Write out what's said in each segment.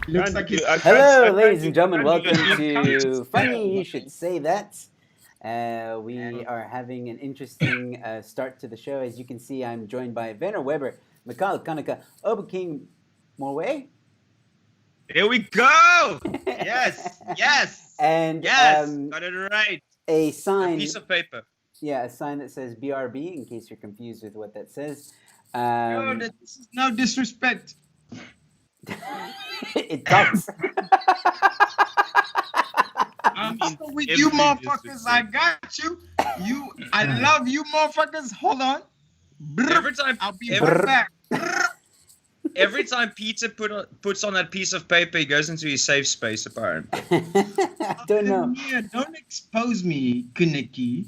Looks like it's... Hello, ladies and gentlemen. Welcome to Funny You Should Say That. We are having an interesting start to the show. As you can see, I'm joined by Werner Weber, Mikhail Kanaka, Oba King Morway. Here we go! Yes! And got it right. a sign. A piece of paper. Yeah, a sign that says BRB, in case you're confused with what that says. No, this is no disrespect. It does. With you motherfuckers, I got you. I love you motherfuckers. Hold on. Every time, I'll be right back. Every time Peter puts on that piece of paper, he goes into his safe space, apparently. I don't know. Don't expose me, Kaneki.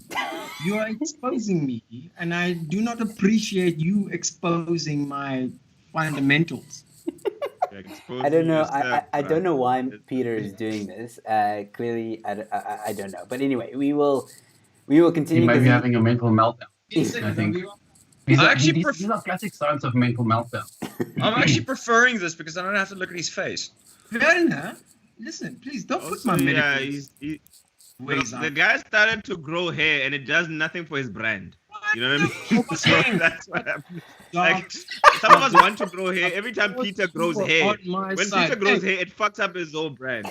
You are exposing me, and I do not appreciate you exposing my fundamentals. I don't know. I don't know why Peter is doing this. Clearly, I don't know. But anyway, we will continue. He might be having a mental meltdown. I think. These are classic signs of mental meltdown. I'm actually preferring this because I don't have to look at his face. Werner, listen, please don't put my medical ways the guy started to grow hair and it does nothing for his brand. You know what I mean? So that's what happens. Like, some of us want to grow hair. Every time Peter grows hair, when Peter grows hair, it fucks up his whole brand.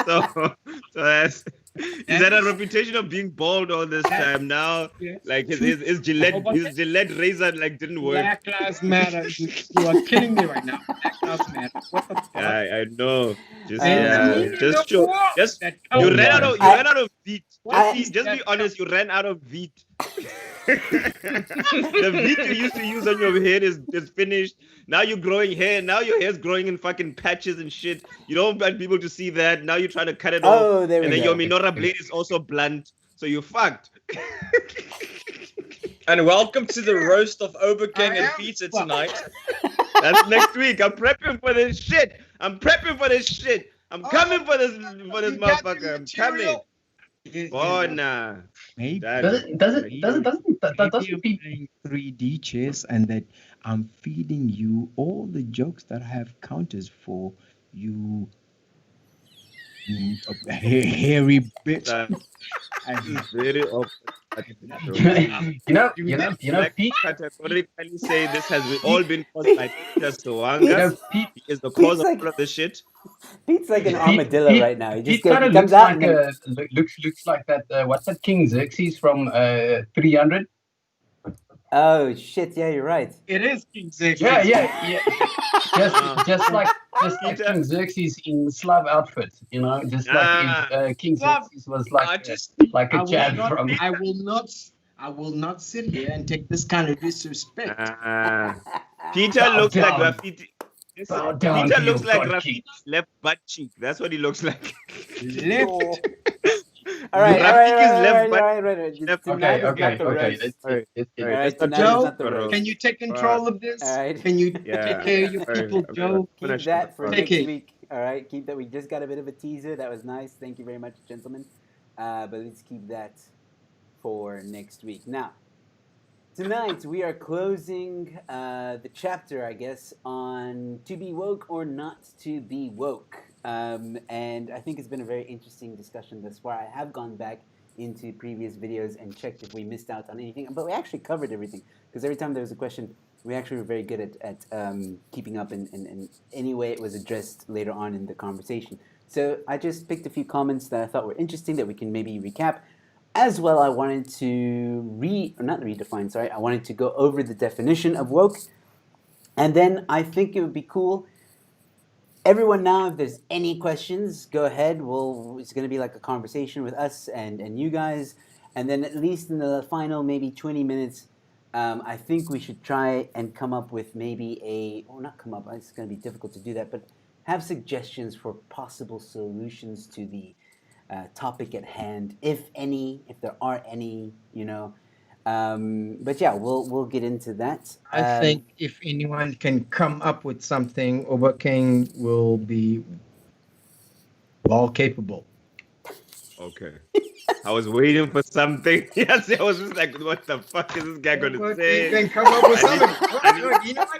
so that's... He's had a reputation of being bald all this time now. Yeah. Like his Gillette razor like didn't work. Black Lives Matter. You are killing me right now. Black Lives Matter. What the fuck? I know. You ran out of beat. Just be honest. You ran out of beat. The beat you used to use on your head is finished. Now you're growing hair. Now your hair's growing in fucking patches and shit. You don't want people to see that. Now you're trying to cut it off. There we go. And then your menorah blade is also blunt. So you're fucked. And welcome to the roast of Oba King and Pizza tonight. That's next week. I'm prepping for this shit. I'm coming for this motherfucker. I'm coming. Oh, nah. Maybe. Doesn't playing 3D chess and that I'm feeding you all the jokes that I have counters for you, hairy bitch. Very Pete categorically say this has all been caused by Peter Soanga. Pete is the cause of all of this shit. Pete's like an armadillo right now. He just kind of comes looks out like looks like that. What's that King Xerxes from 300? Oh shit! Yeah, you're right. It is King Xerxes. Yeah. just like King Xerxes in Slav outfit, just like if, King Xerxes was like a Chad from. I will not sit here and take this kind of disrespect. Peter looks like graffiti. Peter looks like graffiti's left butt cheek. That's what he looks like. Left. All right. Okay. Can you take control of this? All right. Can you take care of your people, Joe? Keep that for next week. All right. Keep that. We just got a bit of a teaser. That was nice. Thank you very much, gentlemen. But let's keep that for next week. Now, tonight we are closing the chapter, I guess, on to be woke or not to be woke. And I think it's been a very interesting discussion thus far. I have gone back into previous videos and checked if we missed out on anything, but we actually covered everything, because every time there was a question, we actually were very good at keeping up in any way it was addressed later on in the conversation. So I just picked a few comments that I thought were interesting that we can maybe recap. As well, I wanted to I wanted to go over the definition of woke, and then I think it would be cool. Everyone now, if there's any questions, go ahead. It's going to be like a conversation with us and you guys. And then at least in the final maybe 20 minutes, I think we should try and come up with maybe it's going to be difficult to do that, but have suggestions for possible solutions to the topic at hand, if there are any, But yeah, we'll get into that. I think if anyone can come up with something, Oba King will be well capable. Okay. I was waiting for something. Yes, I was just like, what the fuck is this guy gonna say? You can come up with something.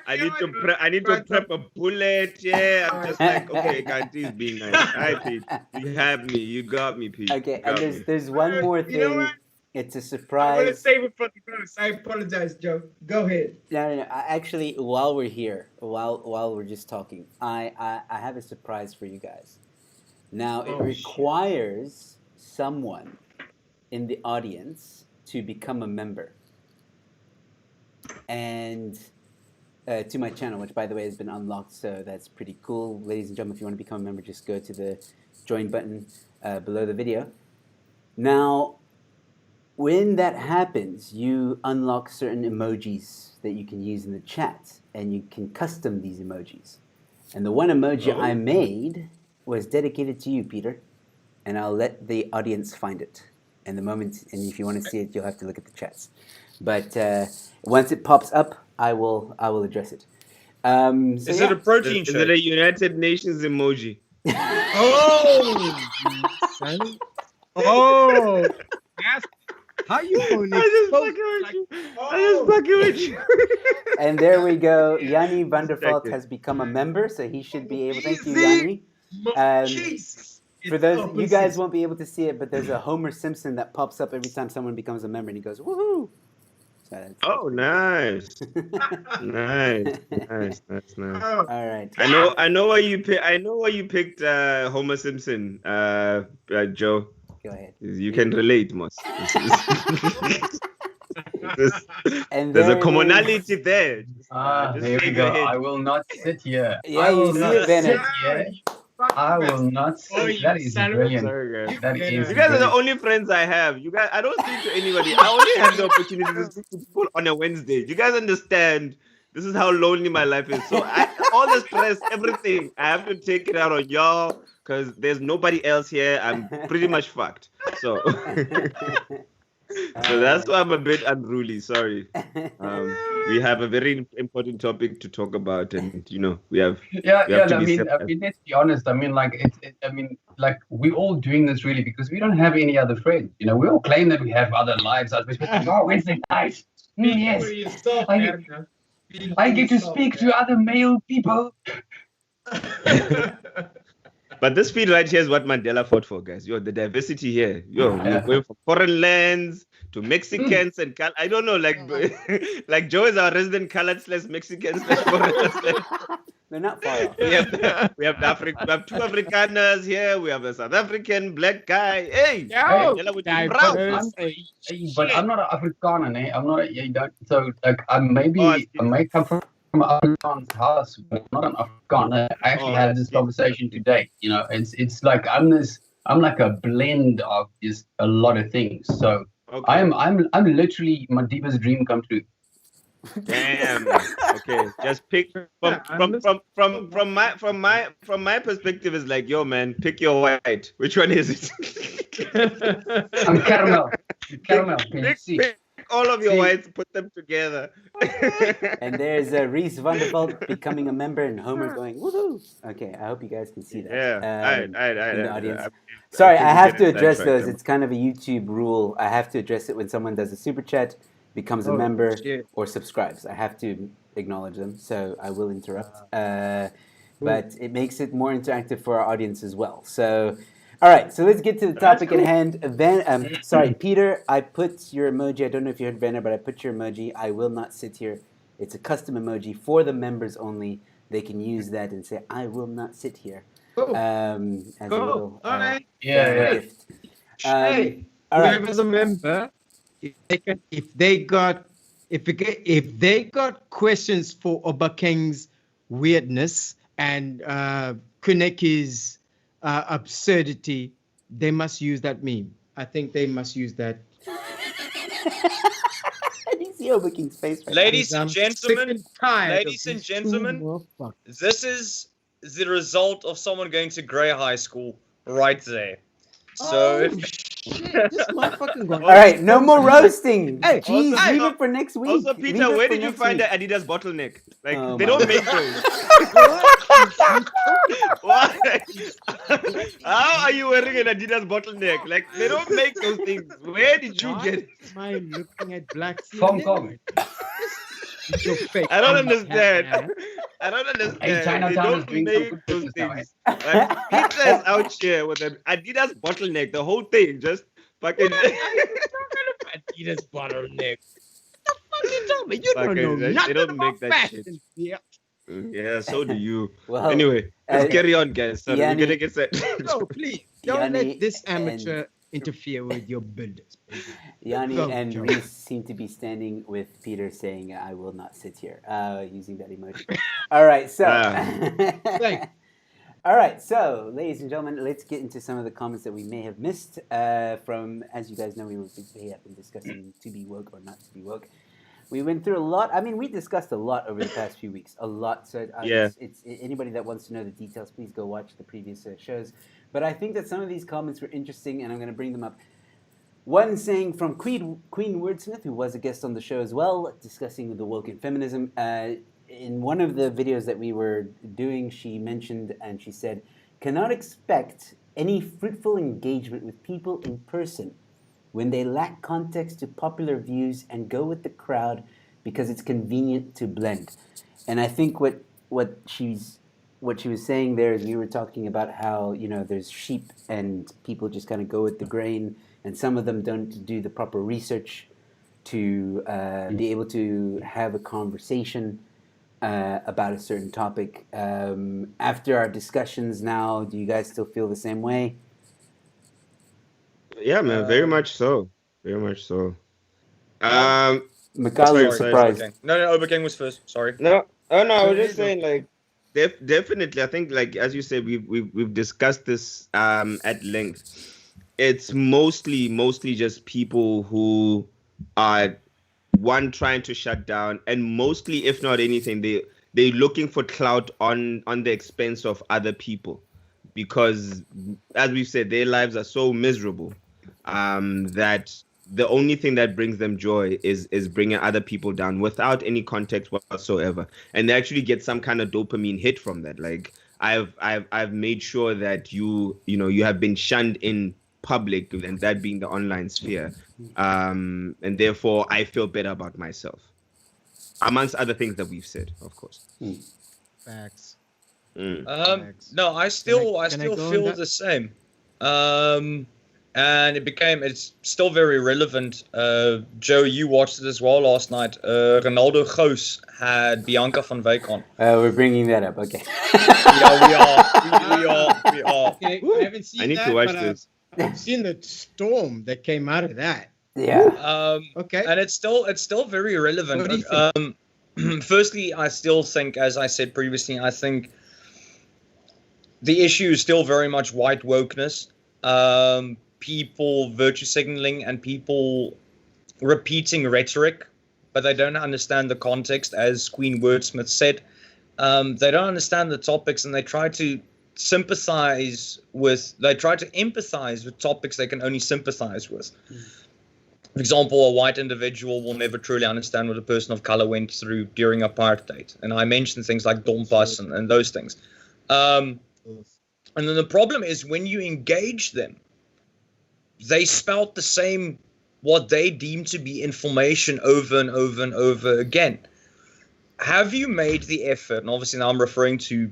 I need to prep a bullet. Yeah, I'm just like, okay, Kanti's being nice. All right, Pete, you have me. You got me, Pete. Okay, and there's one more thing. You know what? It's a surprise. I'm gonna save it for the ghost. I apologize, Joe. Go ahead. No. Actually, while we're here, while we're just talking, I have a surprise for you guys. Now it requires someone in the audience to become a member, and to my channel, which by the way has been unlocked, so that's pretty cool. Ladies and gentlemen, if you want to become a member, just go to the join button below the video. Now, when that happens, you unlock certain emojis that you can use in the chat, and you can custom these emojis. And the one emoji I made was dedicated to you, Peter, and I'll let the audience find it. And if you want to see it, you'll have to look at the chats. But once it pops up, I will address it. Is it a protein shake? Is it a United Nations emoji? How you going? I just fucking with you. And there we go. Yanni Vanderveld has become a member, so he should be able. Thank you, Yanni. For those, you guys won't be able to see it, but there's a Homer Simpson that pops up every time someone becomes a member, and he goes, "Woohoo!" So nice, nice. All right. I know why you picked Homer Simpson, Joe. Go ahead. You can relate, Moss. There's a commonality there. There we go. I will not sit here. Yeah, you see it, Bennett. I will not sit. That is brilliant. You guys are the only friends I have. You guys, I don't speak to anybody. I only have the opportunity to speak to people on a Wednesday. You guys understand? This is how lonely my life is. So all the stress, everything, I have to take it out on y'all because there's nobody else here. I'm pretty much fucked. So. So that's why I'm a bit unruly. Sorry. We have a very important topic to talk about, and we have. I mean, let's be honest. I mean, like we're all doing this really because we don't have any other friends. We all claim that we have other lives. Wednesday night. Yes. I get to speak to other male people. But this feed right here is what Mandela fought for, guys. The diversity here. We're going from foreign lands to Mexicans and I don't know, like Joe is our resident colored / Mexican / foreign. They're not far off. We have two Afrikaners here. We have a South African black guy. Hey, but I'm not an Afrikaner, eh? I'm not. So I may come from an Afrikaans house, but not an Afrikaner. I actually had this conversation today. It's like I'm like a blend of just a lot of things. So I'm literally my deepest dream come true. Damn. Okay. Just pick from my perspective is like, yo man, pick your white. Which one is it? I'm caramel. Caramel. Pick all of your whites, put them together. And there's Reese Vanderveld becoming a member and Homer going, woohoo. Okay, I hope you guys can see that. Yeah. In the audience. Sorry, I have to address those. It's kind of a YouTube rule. I have to address it when someone does a super chat, becomes a member, or subscribes. I have to acknowledge them, so I will interrupt. But it makes it more interactive for our audience as well. So, all right, so let's get to the topic at hand. Sorry, Peter, I put your emoji. I don't know if you heard Banner, but I put your emoji. I will not sit here. It's a custom emoji for the members only. They can use that and say, I will not sit here. As a little gift. Whoever's a member, if they got questions for Obakeng's weirdness and Kuneki's absurdity, they must use that meme. I think they must use that. I didn't see Obakeng's face right Ladies and gentlemen, this is the result of someone going to Grey High School right there. So Shit, this motherfucking going. All right, no more roasting. Hey, Jeez, also- leave it for next week. Also, Leave Peter, it where for did you next find week. the Adidas bottleneck? Like, Oh they my don't make God. those. what? Why? How are you wearing an Adidas bottleneck? Like, they don't make those things. Where did you Why get it? am I looking at black Hong sneakers? Kong. With your fake I don't English hat, understand. man. I don't Hey, understand. They Chinatown is don't doing some make good those business now. Eh? things. Like, pizza is out here with an Adidas bottleneck. The whole thing just fucking. What are you talking about? Adidas bottleneck. What the fuck you talking about? You don't know They nothing don't about make that shit. fashion. Yeah. Yeah, so do you. Well, Anyway, let's uh, carry on, guys. Sorry, we're Yanni- gonna get set. No, please don't Yanni let this and- amateur interfere with your business. Yanni Go, and Joe. Reese seem to be standing with Peter saying, I will not sit here, using that emoji. All right, so. Thanks. All right, so, ladies and gentlemen, let's get into some of the comments that we may have missed from, as you guys know, we have been discussing to be woke or not to be woke. We went through a lot. I mean, we discussed a lot over the past few weeks. A lot. So Yeah. it's anybody that wants to know the details, please go watch the previous shows. But I think that some of these comments were interesting, and I'm going to bring them up. One saying from Queen Wordsmith, who was a guest on the show as well, discussing the woke and feminism. In one of the videos that we were doing, she mentioned and she said, cannot expect any fruitful engagement with people in person when they lack context to popular views and go with the crowd because it's convenient to blend. And I think what she was saying there is we were talking about how, you know, there's sheep and people just kind of go with the grain, and some of them don't do the proper research to be able to have a conversation about a certain topic. After our discussions now, do you guys still feel the same way? Yeah, man, very much so. Very much so. Mikhail was surprised. No, Obergang was first. Sorry. No, oh no, I was just saying, like, definitely. I think, like, as you said, we've discussed this at length. It's mostly just people who are trying to shut down, and mostly, if not anything, they're looking for clout on the expense of other people, because, as we've said, their lives are so miserable that the only thing that brings them joy is bringing other people down without any context whatsoever, and they actually get some kind of dopamine hit from that. Like, I've made sure that you have been shunned in public, and that being the online sphere, and therefore I feel better about myself, amongst other things that we've said, of course. Facts. No, I still feel the same. And it's still very relevant. Joe, you watched it as well last night. Ronaldo Goos had Bianca van Wyk on. We're bringing that up. Okay. We are. Okay, I haven't seen that. I need to watch this. I've seen the storm that came out of that. Yeah. Okay. And it's still very relevant. What do you think? Firstly, I still think, as I said previously, I think the issue is still very much white wokeness. People virtue signaling and people repeating rhetoric, but they don't understand the context, as Queen Wordsmith said. They don't understand the topics, and they try to empathize with topics they can only sympathize with. For example, a white individual will never truly understand what a person of color went through during apartheid. And I mentioned things like Dompas and those things. And then the problem is when you engage them, they spout the same, what they deem to be information over and over and over again. Have you made the effort, and obviously now I'm referring to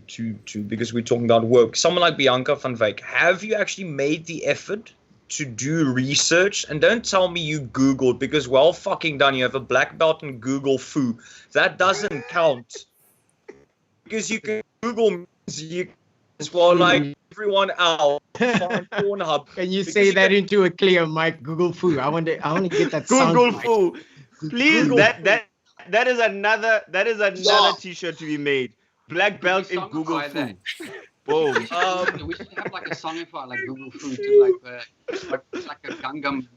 because we're talking about woke, someone like Bianca van Wyk, have you actually made the effort to do research? And don't tell me you Googled, because well fucking done, you have a black belt in Google foo. That doesn't count. Because you can Google music as well, like everyone else on Pornhub. Can you say that into a clear mic? Google foo. I want to get that sound. Google bite. foo. Please, Google that is another t-shirt to be made. Black belt in Google foo. Boom. We should have like a songify like Google Food to like a Gangnam.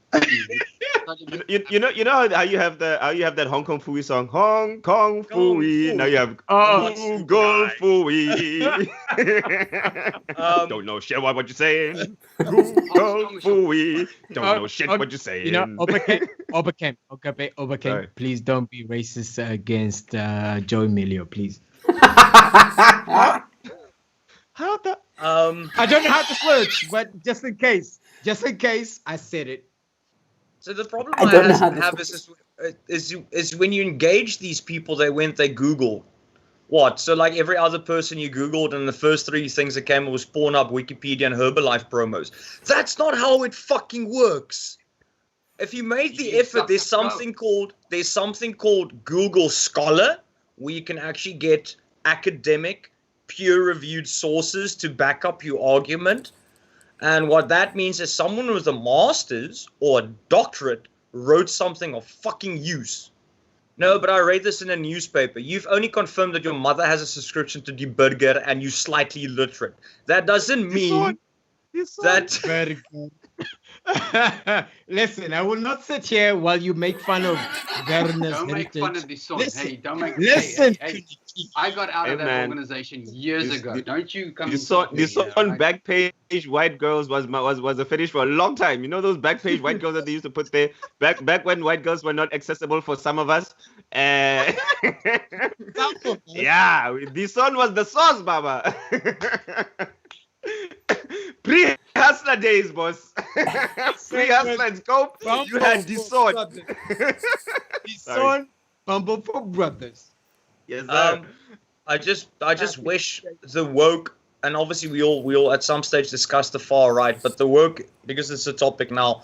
You know how you have that Hong Kong Fooey song, Hong Kong Fooey. Now you have Google Fooey. Don't know shit what you're saying. Google Fooey. Don't know shit what you're saying. You know, Overcame. Please don't be racist against Joe Emilio, please. How the? I don't know how to words, but just in case, I said it. So the problem I I don't know how this have is when you engage these people, they Google what? So like every other person you Googled, and the first 3 things that came was Pornhub, Wikipedia, and Herbalife promos. That's not how it fucking works. If you made the effort, there's something called Google Scholar, where you can actually get academic, peer-reviewed sources to back up your argument. And what that means is someone with a master's or a doctorate wrote something of fucking use. No, but I read this in a newspaper. You've only confirmed that your mother has a subscription to Die Burger and you're slightly illiterate. That doesn't mean that... Very good. Listen, I will not sit here while you make fun of Werner's Don't make heritage. fun of this song. Listen, Hey, don't make. Listen. Hey, I got out of that man. organization years ago. Don't you come? This song on Backpage white girls was a fetish for a long time. You know those Backpage white girls that they used to put there back when white girls were not accessible for some of us. Yeah, this song was the sauce, Baba. Pre-hustler days, boss. Pre-hustler and scope. You had this song. This song, Bumble for Brothers. Yes, sir. I just wish the woke, and obviously we all at some stage discuss the far right, but the woke, because it's a topic now,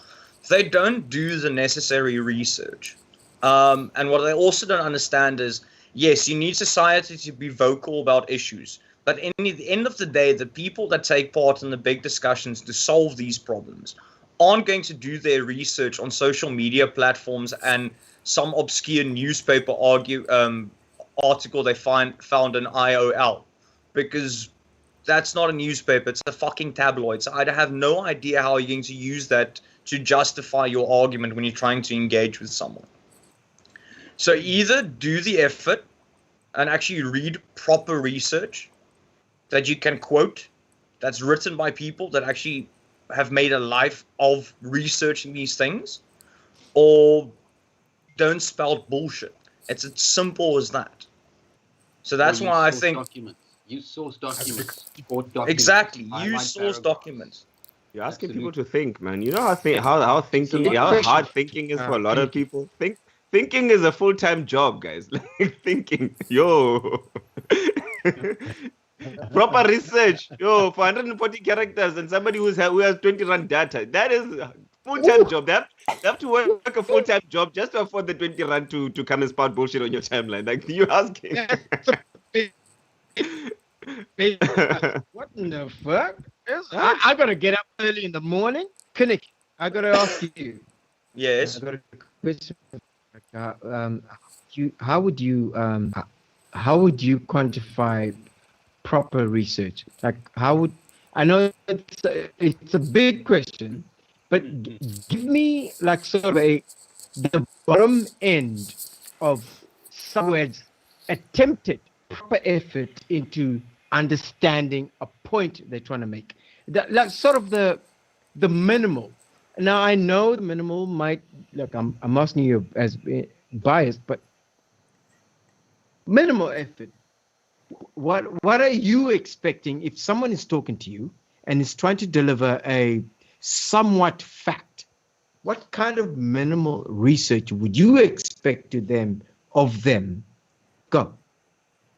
they don't do the necessary research. And what they also don't understand is, yes, you need society to be vocal about issues, but in the end of the day, the people that take part in the big discussions to solve these problems aren't going to do their research on social media platforms and some obscure newspaper article they found in IOL, because that's not a newspaper, it's a fucking tabloid. So I have no idea how you're going to use that to justify your argument when you're trying to engage with someone. So either do the effort and actually read proper research that you can quote, that's written by people that actually have made a life of researching these things, or don't spout bullshit. It's as simple as that. So that's why I think Use source documents. Exactly. Use source documents. You're asking people to think, man. You know how hard thinking is for a lot of people. Thinking is a full-time job, guys. Like thinking, yo. Proper research, yo, for 140 characters and somebody who has 20 rand data. That is a full-time job. They have to work a full-time job just to afford the 20 rand to come and spout bullshit on your timeline. Like you asking. What in the fuck? I gotta get up early in the morning. Kinnick, I gotta ask you. Yes. I got a question. How would you quantify proper research? Like, I know it's a big question, but give me like sort of the bottom end of someone's attempted proper effort into understanding a point they're trying to make. Like sort of the minimal. Now I know the minimal might look. I'm asking you as biased, but minimal effort. What are you expecting if someone is talking to you and is trying to deliver a somewhat fact? What kind of minimal research would you expect of them? Go.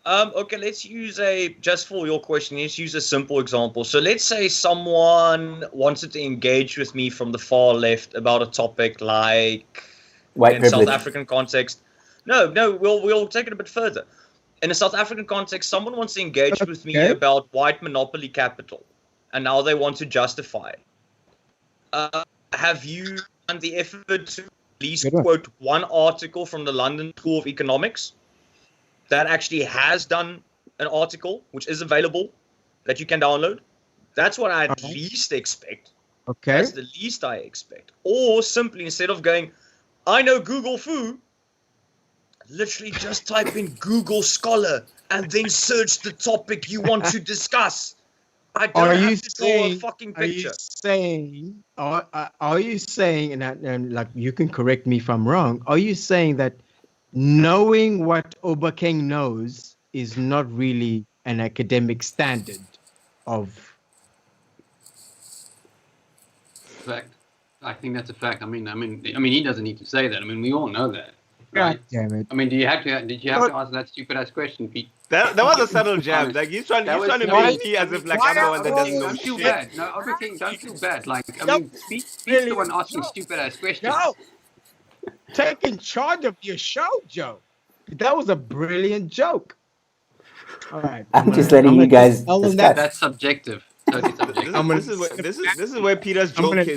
Okay, let's use just for your question, let's use a simple example. So let's say someone wanted to engage with me from the far left about a topic like white in privilege. South African context. No, we'll take it a bit further. In a South African context, someone wants to engage with me about white monopoly capital, and now they want to justify it. Have you done the effort to at least quote one article from the London School of Economics that actually has done an article which is available that you can download. That's what I at Okay. least expect. Okay. That's the least I expect. Or simply, instead of going, I know Google Foo, literally just type in Google Scholar and then search the topic you want to discuss. I don't have to draw a fucking picture. Are you saying, and like you can correct me if I'm wrong, are you saying that knowing what Obakeng knows is not really an academic standard of... Fact. I think that's a fact. I mean, he doesn't need to say that. I mean, we all know that, right? God damn it. I mean, did you have to ask that stupid ass question, Pete? That was a subtle jab. Like he's trying to make me as if like I'm the one that doesn't know Don't feel shit. bad. No, King, don't feel bad. Like, I mean, Pete's the one asking stupid ass questions. Joe, taking charge of your show, Joe. That was a brilliant joke. All right, I'm just letting you guys discuss. That's subjective. Totally subjective. This is where Peter's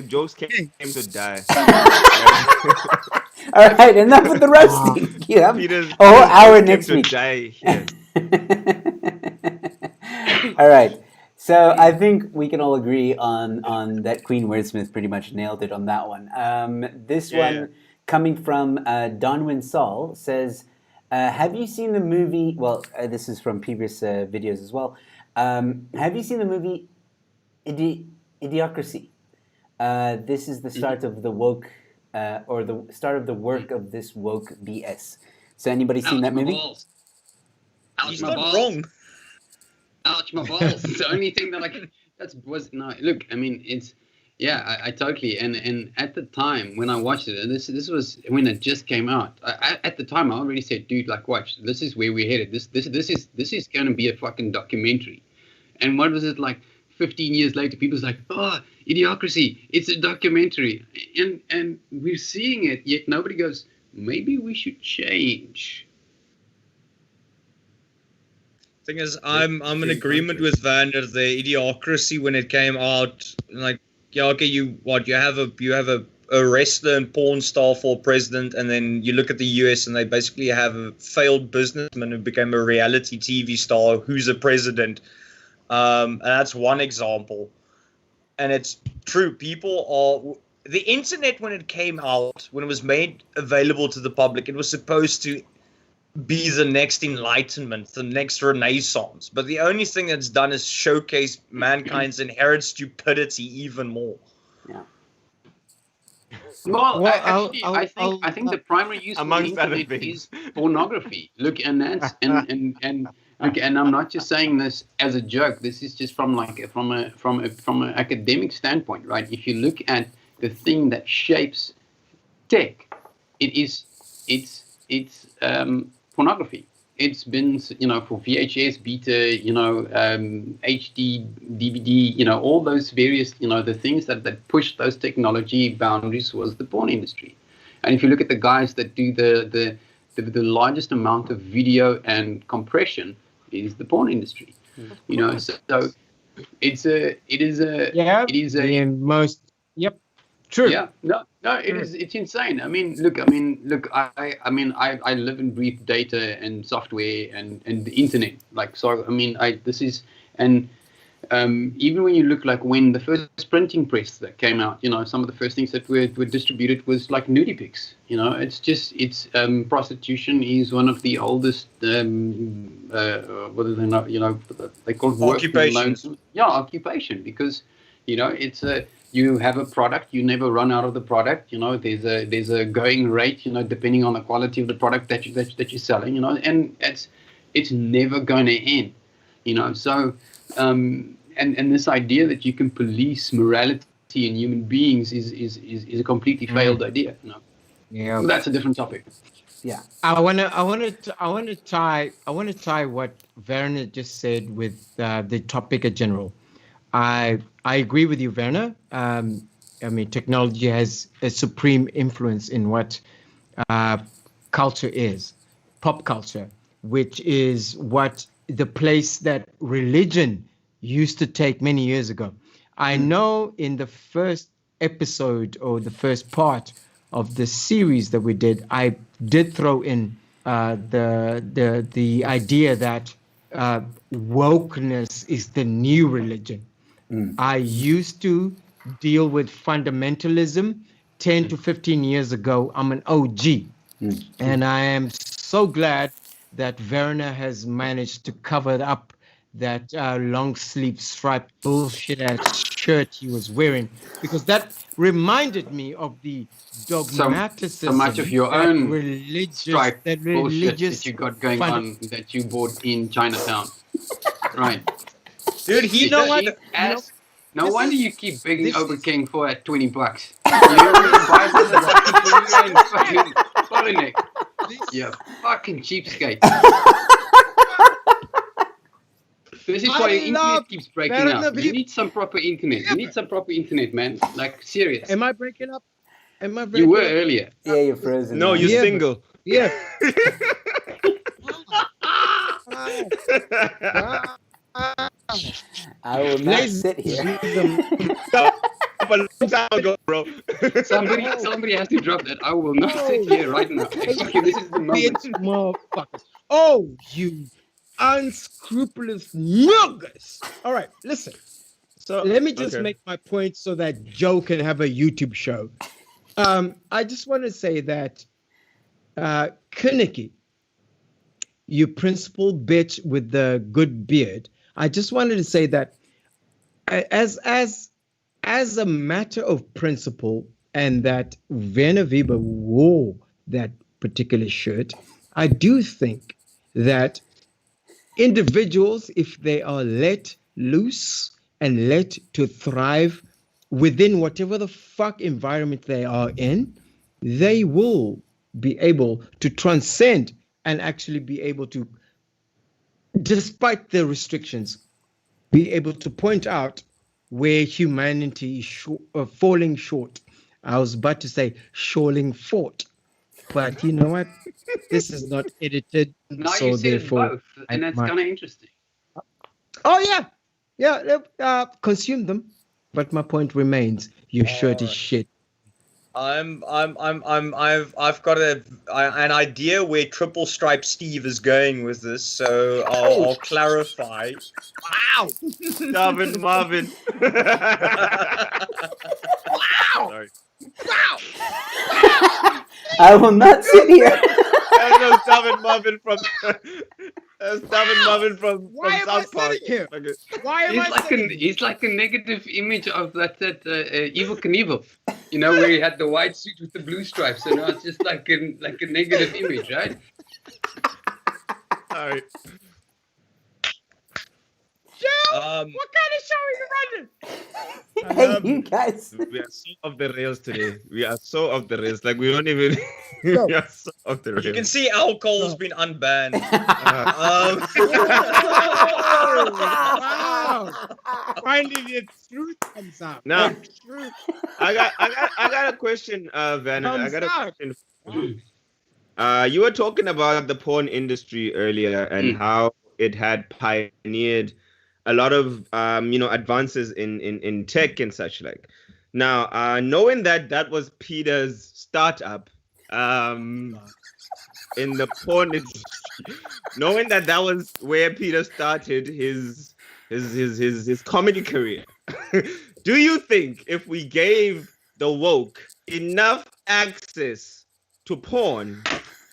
jokes came to die. All right, enough with the roasting. Yeah, Peter's a whole hour jokes next came week. to die here. All right. So I think we can all agree on that Queen Wordsmith pretty much nailed it on that one. This one coming from Donwin Saul says, have you seen the movie? Well, this is from previous videos as well. Have you seen the movie Idiocracy? This is the start of the woke, or the start of the work of this woke BS. So anybody seen that movie? He's not wrong. Ouch, my balls. The only thing that look, I mean, it's, yeah, I totally, and at the time when I watched it, and this was when it just came out, at the time I already said, dude, like, watch, this is where we're headed. This is going to be a fucking documentary. And what was it, like 15 years later, people's like, oh, Idiocracy, it's a documentary. And we're seeing it, yet nobody goes, maybe we should change. Thing is, I'm in agreement with Vander. The Idiocracy, when it came out, like, yeah, okay, you have a wrestler and porn star for president, and then you look at the US and they basically have a failed businessman who became a reality TV star who's a president. And that's one example. And it's true. The internet, when it came out, when it was made available to the public, it was supposed to be the next enlightenment, the next renaissance. But the only thing that's done is showcase mankind's inherent stupidity even more. Yeah. Well, I think the primary use of the amongst other internet things is pornography. Look, and that's and look, and I'm not just saying this as a joke. This is just from an academic standpoint, right? If you look at the thing that shapes tech, it's pornography. It's been, for VHS, beta, HD, DVD, all those various, the things that push those technology boundaries was the porn industry. And if you look at the guys that do the largest amount of video and compression is the porn industry. So it is a most, yep, true. Yeah, no, it's insane. I mean, look, I live and breathe data and software and the internet. Like, so, I mean, even when you look, like, when the first printing press that came out, some of the first things that were distributed was like nudie pics. Prostitution is one of the oldest, what do they know, they call it occupations. Occupation, because, it's you have a product, you never run out of the product. There's a going rate, depending on the quality of the product that you're selling, and it's never going to end, So, and this idea that you can police morality in human beings is a completely failed idea. Yeah, well, that's a different topic. Yeah. I want to tie what Werner just said with the topic in general. I agree with you, Werner. I mean, technology has a supreme influence in what culture is, pop culture, which is what the place that religion used to take many years ago. I know in the first episode or the first part of the series that we did, I did throw in the idea that wokeness is the new religion. I used to deal with fundamentalism 10 to 15 years ago. I'm an OG. And I am so glad that Werner has managed to cover up that long sleeve striped bullshit ass shirt he was wearing, because that reminded me of the So much of dogmaticism your own that stripe bullshit that religious you got going fund. on that you bought in Chinatown. Right. Dude, You know what? No This wonder is- you keep begging this over is- King for that $20. You know, buy this for you and fucking bottleneck. Yeah, fucking cheapskate. This is why your internet keeps breaking up. You need some proper internet. You need some proper internet, man. Like, serious. Am I breaking up? Am I breaking You were up? earlier. Yeah, you're frozen. No, man. you're Yeah, but- single. Yeah. I will not Ladies sit here. A long time ago, bro. Somebody has to drop that. I will not sit here right now. Fucking, this is the moment. Bitch motherfuckers. Oh, you unscrupulous nuggers. All right, listen. So Let me just make my point so that Joe can have a YouTube show. I just want to say that Kaneki, you principal bitch with the good beard. I just wanted to say that as a matter of principle, and that Werner Weber wore that particular shirt, I do think that individuals, if they are let loose and let to thrive within whatever the fuck environment they are in, they will be able to transcend and actually be able to, despite the restrictions, be able to point out where humanity is falling short. I was about to say falling fort, but you know what? This is not edited, Now so you said therefore, both, and that's kind of interesting. Oh yeah, consume them. But my point remains: your shirt is shit. I've got an idea where Triple Stripe Steve is going with this, so I'll clarify. Wow! Marvin, Marvin. Wow! Sorry. Wow! I will not sit here. That was Marvin Marvin from. That's Marvin Marvin from Why am I South Park. sitting here? Okay. Why am I sitting here? He's like a negative image of that Evil Knievel, you know, where he had the white suit with the blue stripes. So now it's just like a negative image, right? Sorry. Joe, what kind of show are you running? Hey, you guys. We are so off the rails today. We are so off the rails. Like we don't even. No. We are so off the rails. You can see alcohol has been unbanned. Wow! Finally, the truth comes out. Now, The truth I got a question, Van. I comes got a out. question. You were talking about the porn industry earlier and how it had pioneered a lot of advances in tech and such like. Now, knowing that was Peter's startup in the porn industry, knowing that was where Peter started his comedy career, do you think if we gave the woke enough access to porn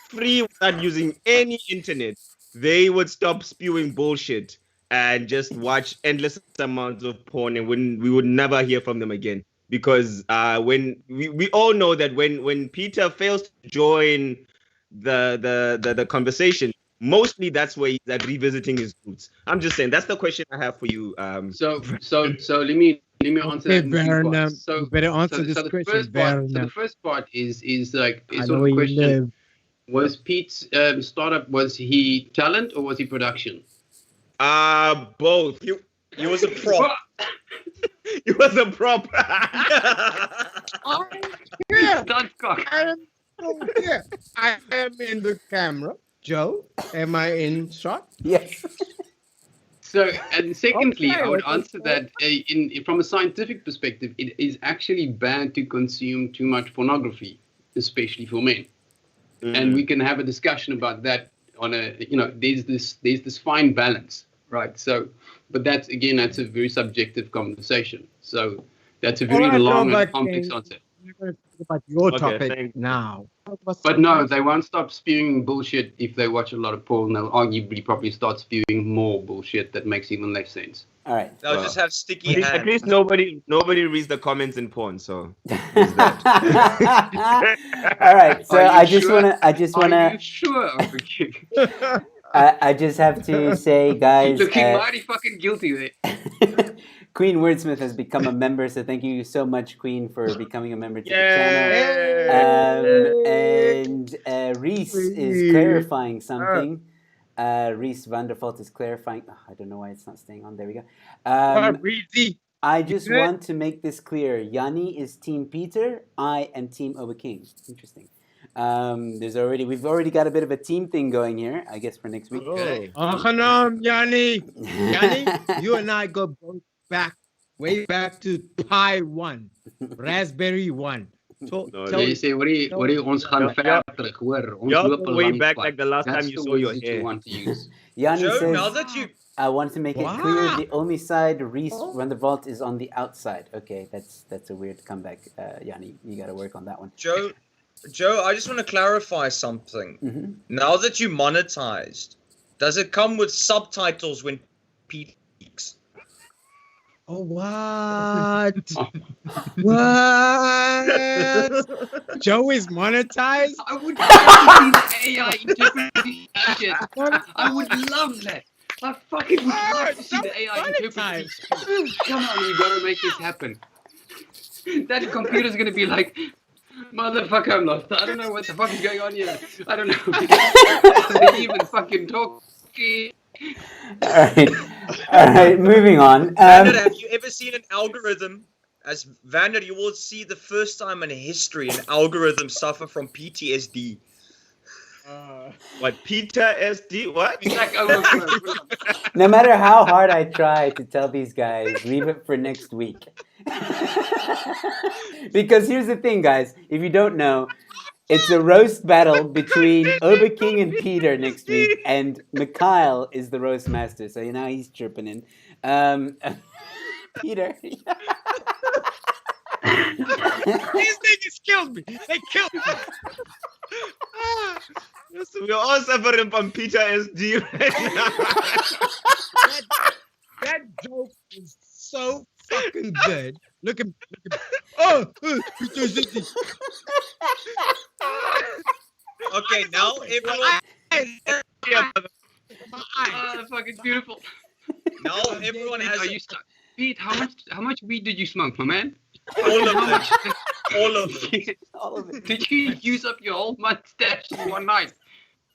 free without using any internet, they would stop spewing bullshit and just watch endless amounts of porn, and we would never hear from them again? Because when we all know that when Peter fails to join the conversation, mostly that's where he's at revisiting his roots. I'm just saying that's the question I have for you. So let me answer that in two Werner, parts. So you better answer this the question, first part. So Werner. the first part is like I is know sort of where a you question: live. was Pete's startup, was he talent or was he production? Both. He was a prop. He was a prop. Yeah, Stuntcock. I am here. I am in the camera. Joe, am I in shot? Yes. So, and secondly, Okay, I would okay. answer that from a scientific perspective, it is actually bad to consume too much pornography, especially for men. And we can have a discussion about that on a, there's this fine balance, right? So, but that's a very subjective conversation. So that's a very long and complex answer. We're going to talk about your Okay, topic thanks. now. But no, they won't stop spewing bullshit if they watch a lot of porn. They'll arguably probably start spewing more bullshit that makes even less sense. All right. They'll just have sticky hands. At least nobody reads the comments in porn, so All right. So Are I you just sure? wanna. Are you sure? I just have to say, guys. Looking mighty fucking guilty there. Queen Wordsmith has become a member, so thank you so much, Queen, for becoming a member to the Yay! channel. And Reese is clarifying something. Reese Vanderfalt is clarifying. Oh, I don't know why it's not staying on. There we go. I just want to make this clear. Yanni is Team Peter. I am Team Oba King. Interesting. We've already got a bit of a team thing going here. I guess for next week. Okay. Yanni. Yanni, you and I go way back to Pi 1, Raspberry 1. So, Jy sê hoor ons gaan ver terug, hoor. Ons Y'all loop go 'n way lang back pad. like the last That's time you the saw words your that hair. you want to use. Yanni Joe, says, now that you I want to make it clear the only side Reese Vandervault is on the outside. Okay, that's a weird comeback, Yanni. You got to work on that one. Joe, I just want to clarify something. Mm-hmm. Now that you monetized, does it come with subtitles when Pete speaks? oh, what? What? Joe is monetized? I would love to see the AI interpreting shit. I would love that. I fucking would love to see the AI interpreting shit. Come on, we gotta make this happen. That computer's gonna be like, motherfucker, I'm lost. I don't know what the fuck is going on here. I don't know. They even fucking talking. All right, moving on. Vander, have you ever seen an algorithm? As Vander, you will see the first time in history an algorithm suffer from PTSD. What, Peter SD? What? Like, No matter how hard I try to tell these guys, leave it for next week. Because here's the thing, guys. If you don't know, it's a roast battle between Oba King and Peter next week, and Mikhail is the roast master. So now he's chirping in. Peter. These niggas killed me. They killed me. Yes, we're all suffering from Peter SD right now. That joke is so fucking good. Look at me. Oh, Peter Ziggy. Okay, now everyone. fucking beautiful. Now everyone has. Are you stuck? Pete, how much weed did you smoke, my man? All of How it. much? All of it. All of it. Did you use up your whole month's stash in one night?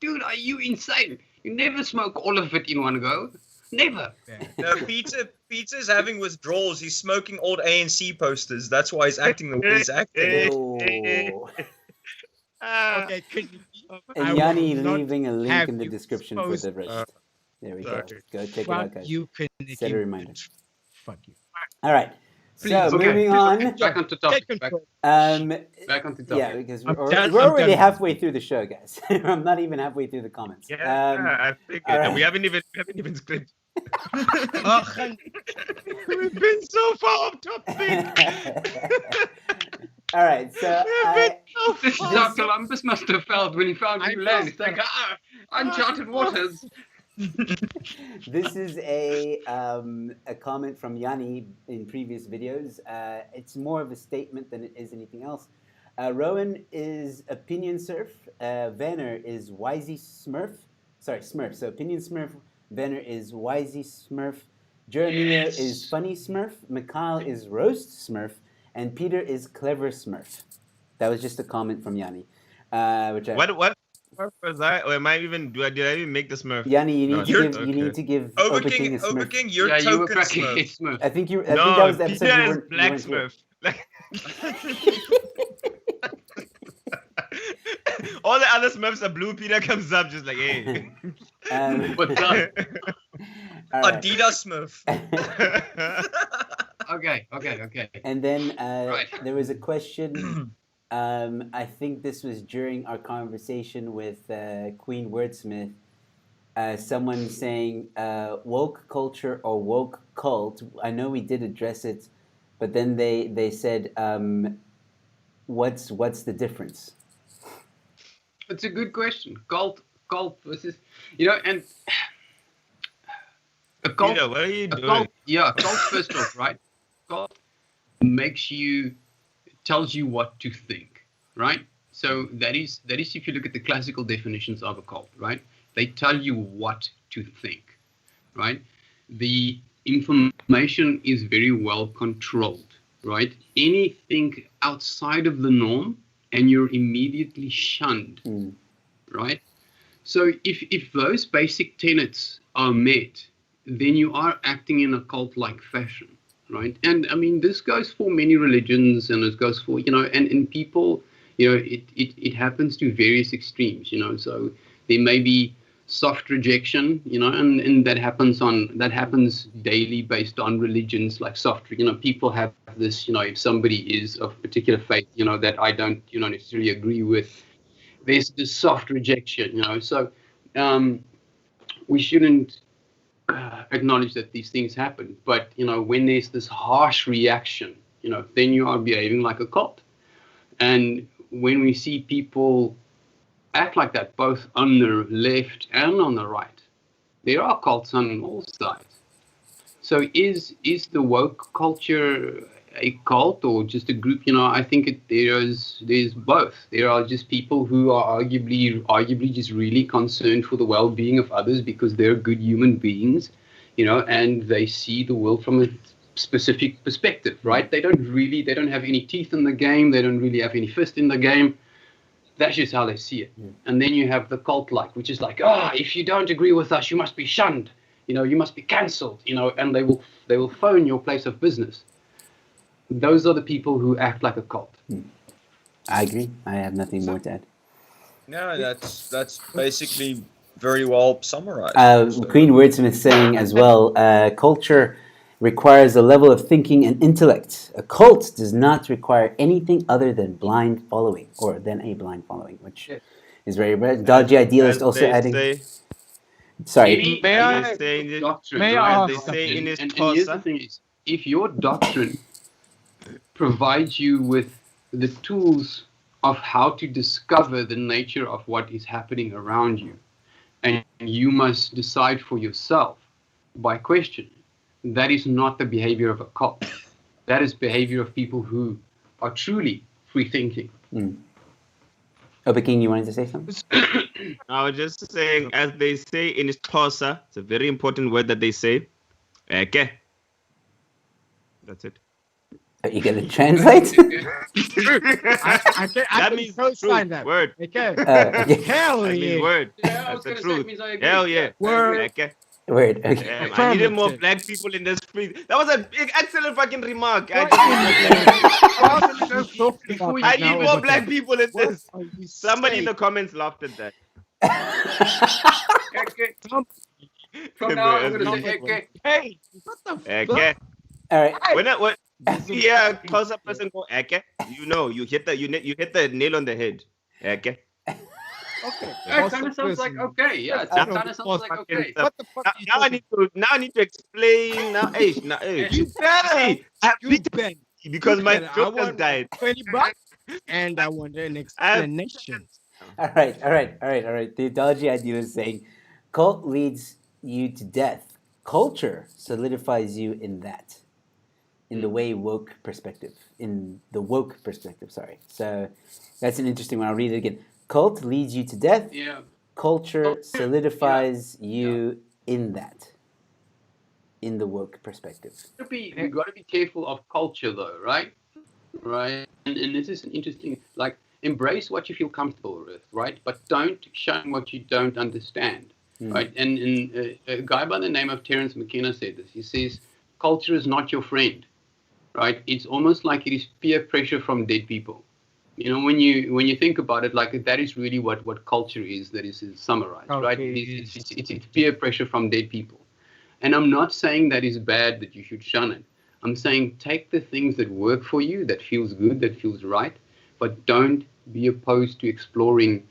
Dude, are you insane? You never smoke all of it in one go. Never. No, Peter's having withdrawals. He's smoking old ANC posters. That's why he's acting the way he's acting. Oh. Okay, could you, And Yanni will not leaving a link have in the you description for the exposed. roast. There we go. Sorry. Go check it fuck out, guys. you, Set a reminder. Fuck you. All right. Please, So okay. moving on. Back onto topic. Take Back, control. back onto topic. Yeah, because I'm we're done- we're I'm already done. halfway through the show, guys. I'm not even halfway through the comments. Yeah, I figured. all right. We haven't even scripted. Oh, we've been so far off topic. All right, so This is how Columbus must have felt when he found new land. It's like, uncharted waters. this is a comment from Yanni in previous videos. It's more of a statement than it is anything else. Rowan is Opinion Surf. Venner is Wisey Smurf. Sorry, Smurf. So Opinion Smurf. Venner is Wisey Smurf. Jeremiah is Funny Smurf. Mikhail is Roast Smurf. And Peter is Clever Smurf. That was just a comment from Yanni. Which What was I? Or am I even? Did I even make the Smurf? Yanni, you No, need to you're- give you need to give Over Oba King King, a Smurf. Over King, you're Yeah, you were token cracking Smurf. it, Smurf. I think that No, was the episode Peter you is weren't, Black you weren't Smurf. All the other Smurfs are blue. Peter comes up just like, hey. here. What's up? All right. Adidas Smurf. Okay. And then Right. there was a question. I think this was during our conversation with Queen Wordsmith. someone saying woke culture or woke cult. I know we did address it, but then they said, what's the difference? It's a good question. Cult versus, and a cult. Peter, what are you A doing? cult, yeah, a cult first off, right? Cult tells you what to think, right? So that is if you look at the classical definitions of a cult, right? They tell you what to think, right? The information is very well controlled, right? Anything outside of the norm, and you're immediately shunned, right? So if those basic tenets are met, then you are acting in a cult-like fashion, right? And I mean, this goes for many religions, and it goes for, and people, it happens to various extremes, so there may be soft rejection, and that happens daily based on religions like soft, people have this, if somebody is of particular faith, that I don't, necessarily agree with, there's this soft rejection, so we shouldn't acknowledge that these things happen. But when there's this harsh reaction, then you are behaving like a cult. And when we see people act like that, both on the left and on the right, there are cults on all sides. So is the woke culture a cult or just a group? I think there's both. There are just people who are arguably just really concerned for the well-being of others because they're good human beings, and they see the world from a specific perspective, right? They don't have any teeth in the game. They don't really have any fist in the game. That's just how they see it. And then you have the cult-like, which is like, if you don't agree with us, you must be shunned. You must be cancelled. And they will phone your place of business. Those are the people who act like a cult. I agree. I have nothing more to add. No, that's basically very well summarized. Queen Wordsmith saying as well, culture requires a level of thinking and intellect. A cult does not require anything other than blind following, or than a blind following, which is very rare. Dodgy Idealist also adding... Sorry. May I ask? They say in his and here's the thing is, if your doctrine provides you with the tools of how to discover the nature of what is happening around you, and you must decide for yourself by questioning, that is not the behavior of a cult. That is behavior of people who are truly free thinking. King, you wanted to say something? I was just saying, as they say in Xhosa, it's a very important word that they say. Eke. That's it. Are you going to translate? I That can means co-sign truth. that. Word. Okay. Yeah. Hell That means yeah. word. Yeah, That's the say, truth. it means I agree. Hell yeah. Word. Eke. Word. Okay. I needed more Affirmative. black people in this street. That was a big, excellent fucking remark. I need more black people in this. Somebody in the comments laughed at that. From now on, I'm going to say Eke. Hey, what the Eke. fuck? All right. When you hear a close-up person go Eke, you hit the nail on the head. Eke. Okay. It kind of sounds like okay. Yeah, it kind of sounds like okay. What the fuck? Now I need to explain. You better. Hey, You better. because my I joke has want died. $20 and I want an explanation. All right. The Dodgy Ideal is saying, cult leads you to death. Culture solidifies you in that. In the woke perspective. Sorry. So that's an interesting one. I'll read it again. Cult leads you to death. Yeah. Culture solidifies you in that. In the woke perspective. We got to be careful of culture, though, right? Right. And this is an interesting, like, embrace what you feel comfortable with, right? But don't shun what you don't understand, right? And a guy by the name of Terence McKenna said this. He says, culture is not your friend, right? It's almost like it is peer pressure from dead people. When you think about it, like that is really what culture is. That is summarized, right? It's peer pressure from dead people. And I'm not saying that is bad, that you should shun it. I'm saying take the things that work for you, that feels good, that feels right, but don't be opposed to exploring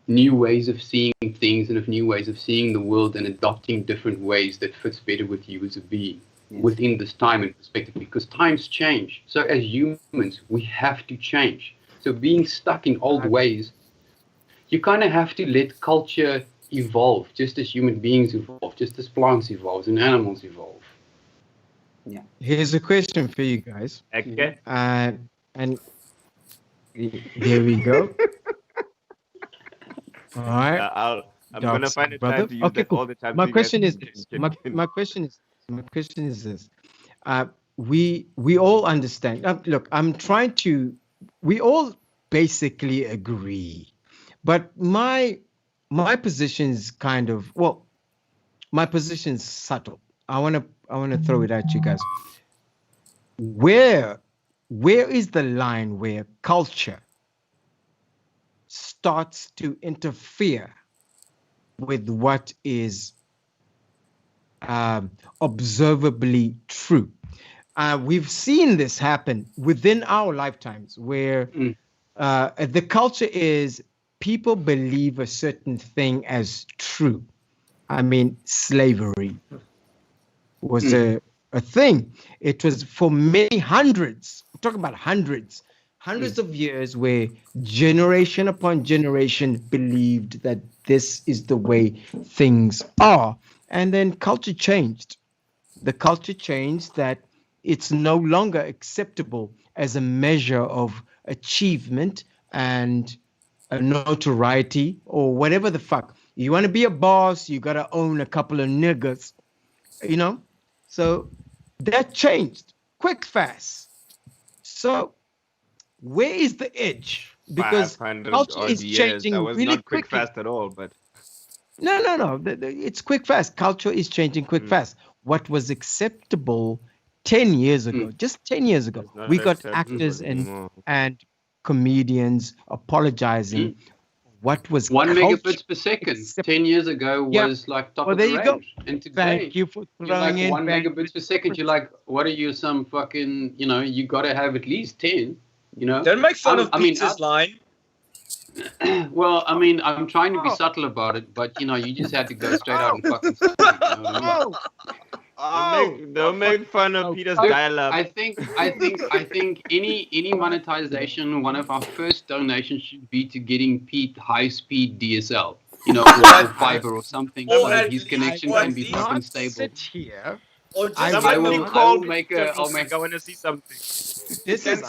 new ways of seeing things and of new ways of seeing the world and adopting different ways that fits better with you as a being within this time and perspective, because times change. So as humans, we have to change. So being stuck in old ways, you kind of have to let culture evolve, just as human beings evolve, just as plants evolve and animals evolve. Yeah. Here's a question for you guys. Okay. And there we go. All right. I'm gonna find a brother. time to use that all the time. My so you guys question is this. My question is this. We all understand. Look, I'm trying to. We all basically agree, but my position is kind of, well, my position is subtle. I wanna throw it at you guys. Where is the line where culture starts to interfere with what is observably true? We've seen this happen within our lifetimes, where the culture is people believe a certain thing as true. I mean, slavery was a thing. It was for many hundreds. We're talking about hundreds of years, where generation upon generation believed that this is the way things are. And then culture changed. The culture changed that it's no longer acceptable as a measure of achievement and a notoriety or whatever the fuck. You want to be a boss, you got to own a couple of niggas, you know? So that changed quick, fast. So where is the edge? Because 500 culture odd is years. changing That was really not quick quickly. fast at all, but No. It's quick, fast. Culture is changing quick, fast. What was acceptable 10 years ago, just 10 years ago, it's not we got acceptable actors anymore. and comedians apologizing. What was 1 culture megabits per second 10 years ago was like top Well, of there the you go. range. And today, Thank you for you're like throwing in 1 megabits per second. You're like, what are you, some fucking, you got to have at least 10, Don't make fun of I mean, Peter's line. Well, I mean, I'm trying to be subtle about it, but, you just had to go straight out and fucking say it, you know what I mean? Don't make fun of Peter's Look, dial-up. I think any monetization, one of our first donations should be to getting Pete high-speed DSL, or fiber or something, Or so that at his least- connection or can at be least fucking stable. Sit here. Or just Somebody I call will make Peter a. real I'll make. quick. I want to see something. This is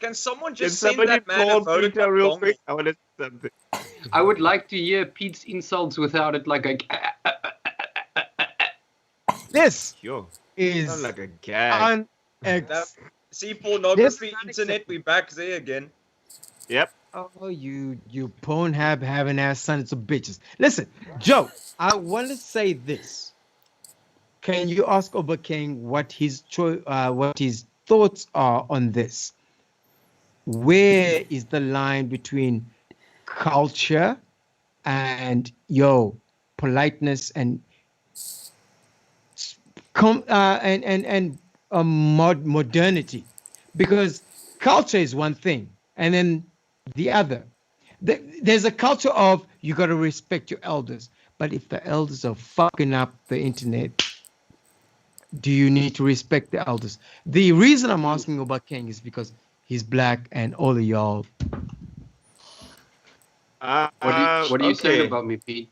Can someone Can just send somebody that man a call Vodacom Peter real dongle? quick? I want to see something. I would like to hear Pete's insults without it, like a. this Yo, is sound like a gag. See, pornography, internet, we back there again. Yep. Oh, you Pornhub having ass sons of bitches. Listen, Joe, I want to say this. Can you ask Oba King what his thoughts are on this? Where is the line between culture and politeness and modernity? Because culture is one thing, and then the other. There's a culture of you got to respect your elders, but if the elders are fucking up the internet, do you need to respect the elders? The reason I'm asking about King is because he's black and all of y'all. What are you saying about me, Pete?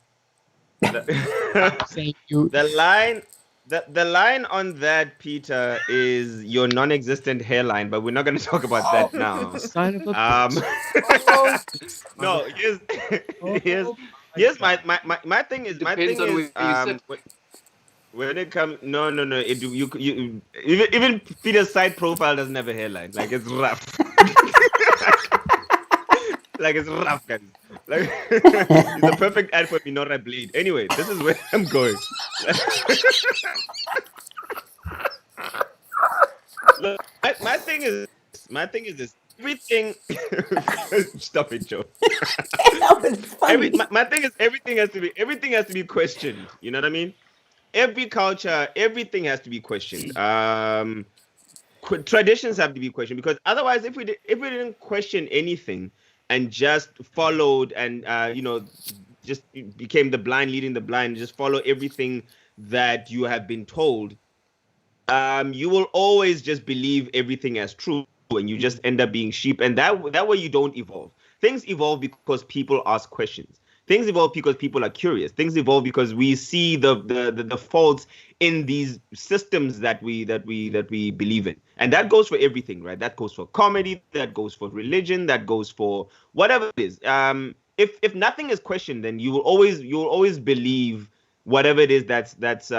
Saying you. The line on that, Peter, is your non-existent hairline, but we're not going to talk about that now. Son of a No, here's my thing is when it comes no you even Peter's side profile doesn't have a hairline, like it's rough. Like it's rough, guys. Like it's a perfect ad for Minora Bleed. Anyway, this is where I'm going. Look, my thing is this. Everything. Stop it, Joe. My thing is everything has to be questioned. You know what I mean? Every culture, everything has to be questioned. Traditions have to be questioned, because otherwise, if we didn't question anything and just followed and just became the blind leading the blind, just follow everything that you have been told, you will always just believe everything as true, and you just end up being sheep, and that way you don't evolve. Things evolve because people ask questions. Things evolve because people are curious. Things evolve because we see the faults in these systems that we believe in, and that goes for everything, right? That goes for comedy, that goes for religion, that goes for whatever it is. If nothing is questioned, then you will always believe whatever it is that's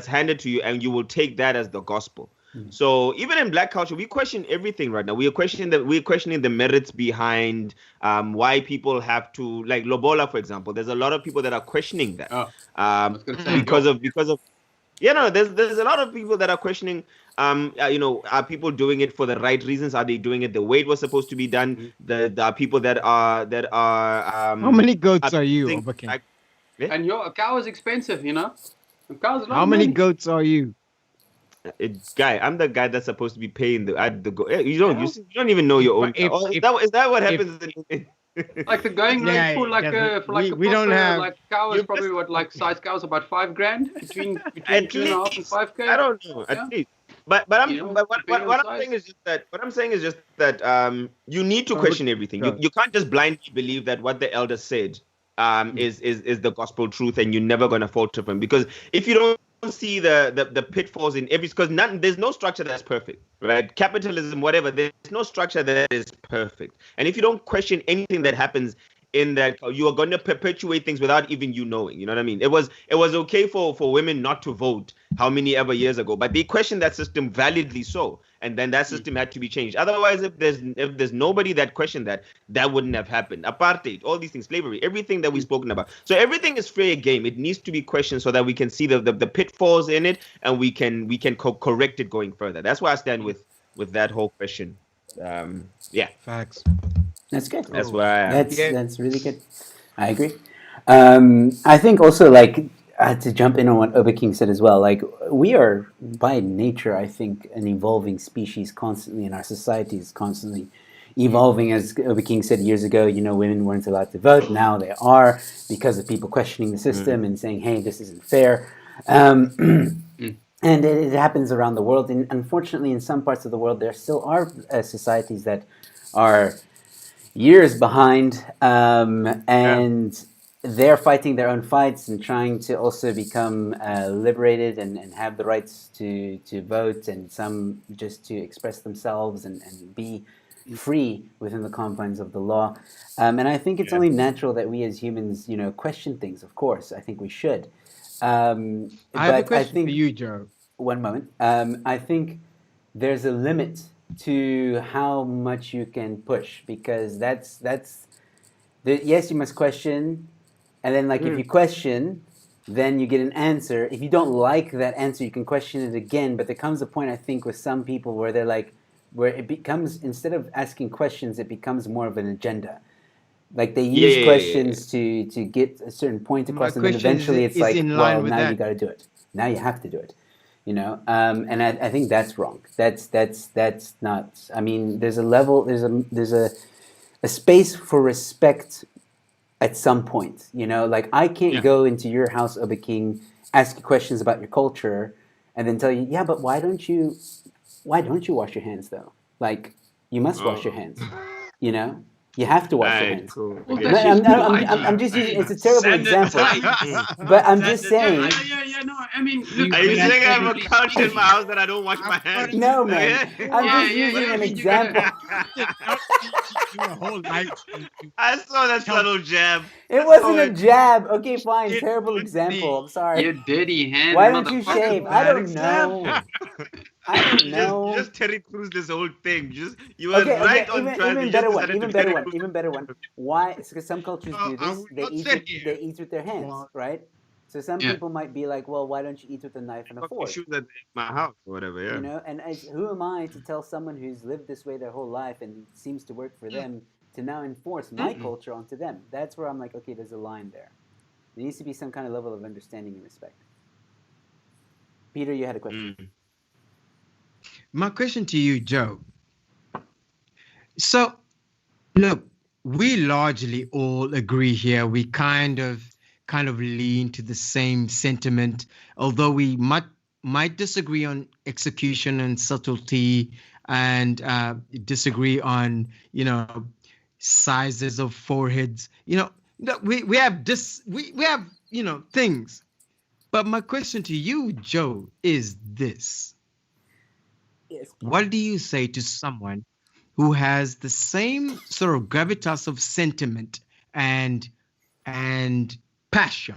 handed to you, and you will take that as the gospel. So even in black culture, we question everything right now. We're questioning the merits behind why people have to, like lobola, for example. There's a lot of people that are questioning that Oh, I was gonna say, because of there's a lot of people that are questioning, are people doing it for the right reasons? Are they doing it the way it was supposed to be done? The are people that are How many goats are you, abusing, Obaking? like, yeah? and a cow is expensive, A cow's a lot How of many money. goats are you? Guy, I'm the guy that's supposed to be paying the go. You don't Yeah. you don't even know If your own. Oh, is that what if happens? Like the going rate yeah, for like yeah, a we don't proper have. like cow is You probably missed what, like size cows about 5 grand, between at 2.5 and least, 5K. I don't know, at Yeah, least. But what depending on what I'm size. saying is just that you need to Over question everything. You goat. you can't just blindly believe that what the elder said is the gospel truth, and you're never gonna falter from, because if you don't see the pitfalls in every, because there's no structure that's perfect, right? Capitalism, whatever, there's no structure that is perfect, and if you don't question anything that happens in that, you are going to perpetuate things without even you knowing. You know what I mean? It was okay for women not to vote how many ever years ago, but they questioned that system validly so, and then that system had to be changed. Otherwise, if there's nobody that questioned that wouldn't have happened. Apartheid, all these things, slavery, everything that we've spoken about. So everything is fair game. It needs to be questioned so that we can see the pitfalls in it, and we can correct it going further. That's why I stand with that whole question. Yeah, Facts. That's good. that's Oh, where I am. That's yeah. that's really good. I agree. I think also, like, to jump in on what Oba King said as well. Like, we are by nature, I think, an evolving species constantly, and our society is constantly evolving. As Oba King said years ago, women weren't allowed to vote. Now they are, because of people questioning the system and saying, "Hey, this isn't fair." And it happens around the world. And unfortunately, in some parts of the world, there still are societies that are years behind, Yeah. and they're fighting their own fights and trying to also become liberated and have the rights to vote, and some just to express themselves and be free within the confines of the law. And I think it's Yeah. only natural that we as humans, question things. Of course, I think we should. I have a But I question for think, you, Joe. one moment. I think there's a limit to how much you can push, because yes, you must question, and then, like, if you question, then you get an answer. If you don't like that answer, you can question it again. But there comes a point, I think, with some people where they're like, where it becomes, instead of asking questions, it becomes more of an agenda. Like, they Yeah, use yeah, yeah, yeah. questions to get a certain point My across, and then question eventually it's is like, in well, line with now you that. got to do it. Now you have to do it. And I think that's wrong. That's not. I mean, there's a level. There's a space for respect at some point. Like, I can't Yeah. go into your house, Oba King, ask you questions about your culture, and then tell you, yeah, but why don't you wash your hands though? Like, you must wash your Oh. hands. You know, you have to All wash your right, hands. cool. I Well, get No, that's you. just good I'm hygiene. just using. It's a terrible Standard example, hygiene. but I'm just Standard saying. Yeah. No, I mean, look, Are I you mean, saying I have a please, couch in my please. house that I don't wash my hands? No, man. Okay. I'm just Yeah. using I an mean, you gotta. example. Not your whole life. I saw that subtle jab. It I saw wasn't a it. jab. Okay, fine. It Terrible would example. be. I'm sorry. You dirty hand, Why don't you motherfucker. shave? I Bad don't example. know. I don't You just you know. just Terry Crews this whole thing. You were Okay. right on Even track. You even just better one. decided to Even better Terry one. Crews. Even better one. Why? It's because some cultures do I this. would They not eat sit with here. they eat with their hands, Well, right? So some Yeah. people might be like, well, why don't you eat with a knife and a Fuck your fork? shoes at my house or whatever. Yeah. And who am I to tell someone who's lived this way their whole life and it seems to work for them to now enforce my culture onto them? That's where I'm like, okay, there's a line there. There needs to be some kind of level of understanding and respect. Peter, you had a question. Mm. My question to you, Joe. So, look, we largely all agree here. We kind of lean to the same sentiment, although we might disagree on execution and subtlety, and disagree on sizes of foreheads. We have we have things. But my question to you, Joe, is this: Yes, Peter. what do you say to someone who has the same sort of gravitas of sentiment and passion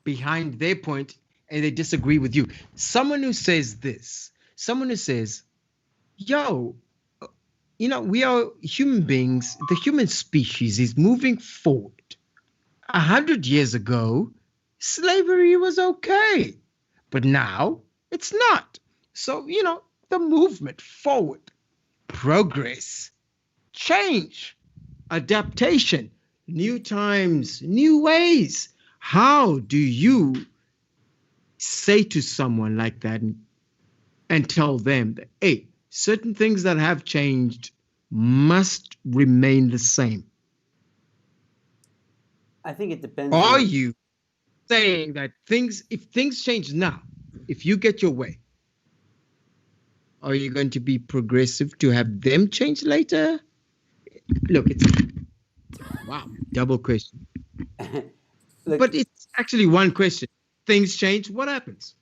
behind their point, and they disagree with you? Someone who says this, someone who says, yo, we are human beings, the human species is moving forward. 100 years ago, slavery was okay, but now it's not. So, the movement forward, progress, change, adaptation, new times, new ways. How do you say to someone like that and tell them that, hey, certain things that have changed must remain the same? I think it depends Are on. you saying that if things change now, if you get your way, are you going to be progressive to have them change later? Look, it's wow, double question. Look, But it's actually one question. Things change, what happens?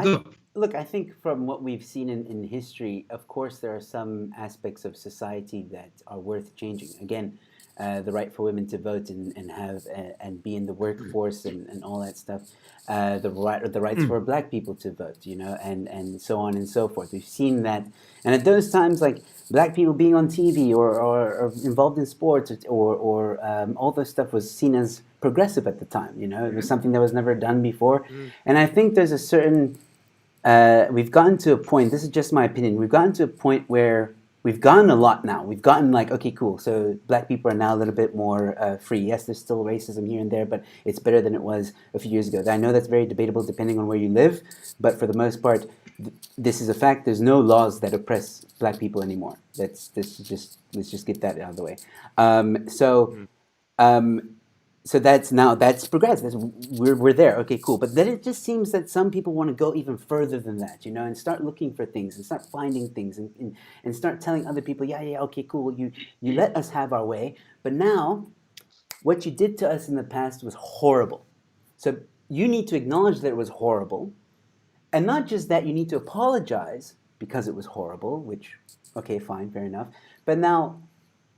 Go. Look, I think from what we've seen in history, of course, there are some aspects of society that are worth changing. Again, the right for women to vote and have and be in the workforce and all that stuff. The rights for Black people to vote, and so on and so forth. We've seen that, and at those times, like Black people being on TV or involved in sports or all this stuff was seen as progressive at the time. It was something that was never done before, and I think there's a certain we've gotten to a point, this is just my opinion, we've gotten to a point where we've gotten a lot now. We've gotten like, okay, cool, so Black people are now a little bit more free. Yes, there's still racism here and there, but it's better than it was a few years ago. I know that's very debatable depending on where you live, but for the most part, this is a fact. There's no laws that oppress Black people anymore. Let's just get that out of the way. So that's progress. We're there. Okay, cool. But then it just seems that some people want to go even further than that, and start looking for things and start finding things and start telling other people, yeah, okay, cool. You let us have our way, but now what you did to us in the past was horrible. So you need to acknowledge that it was horrible, and not just that, you need to apologize because it was horrible. Which, okay, fine, fair enough. But now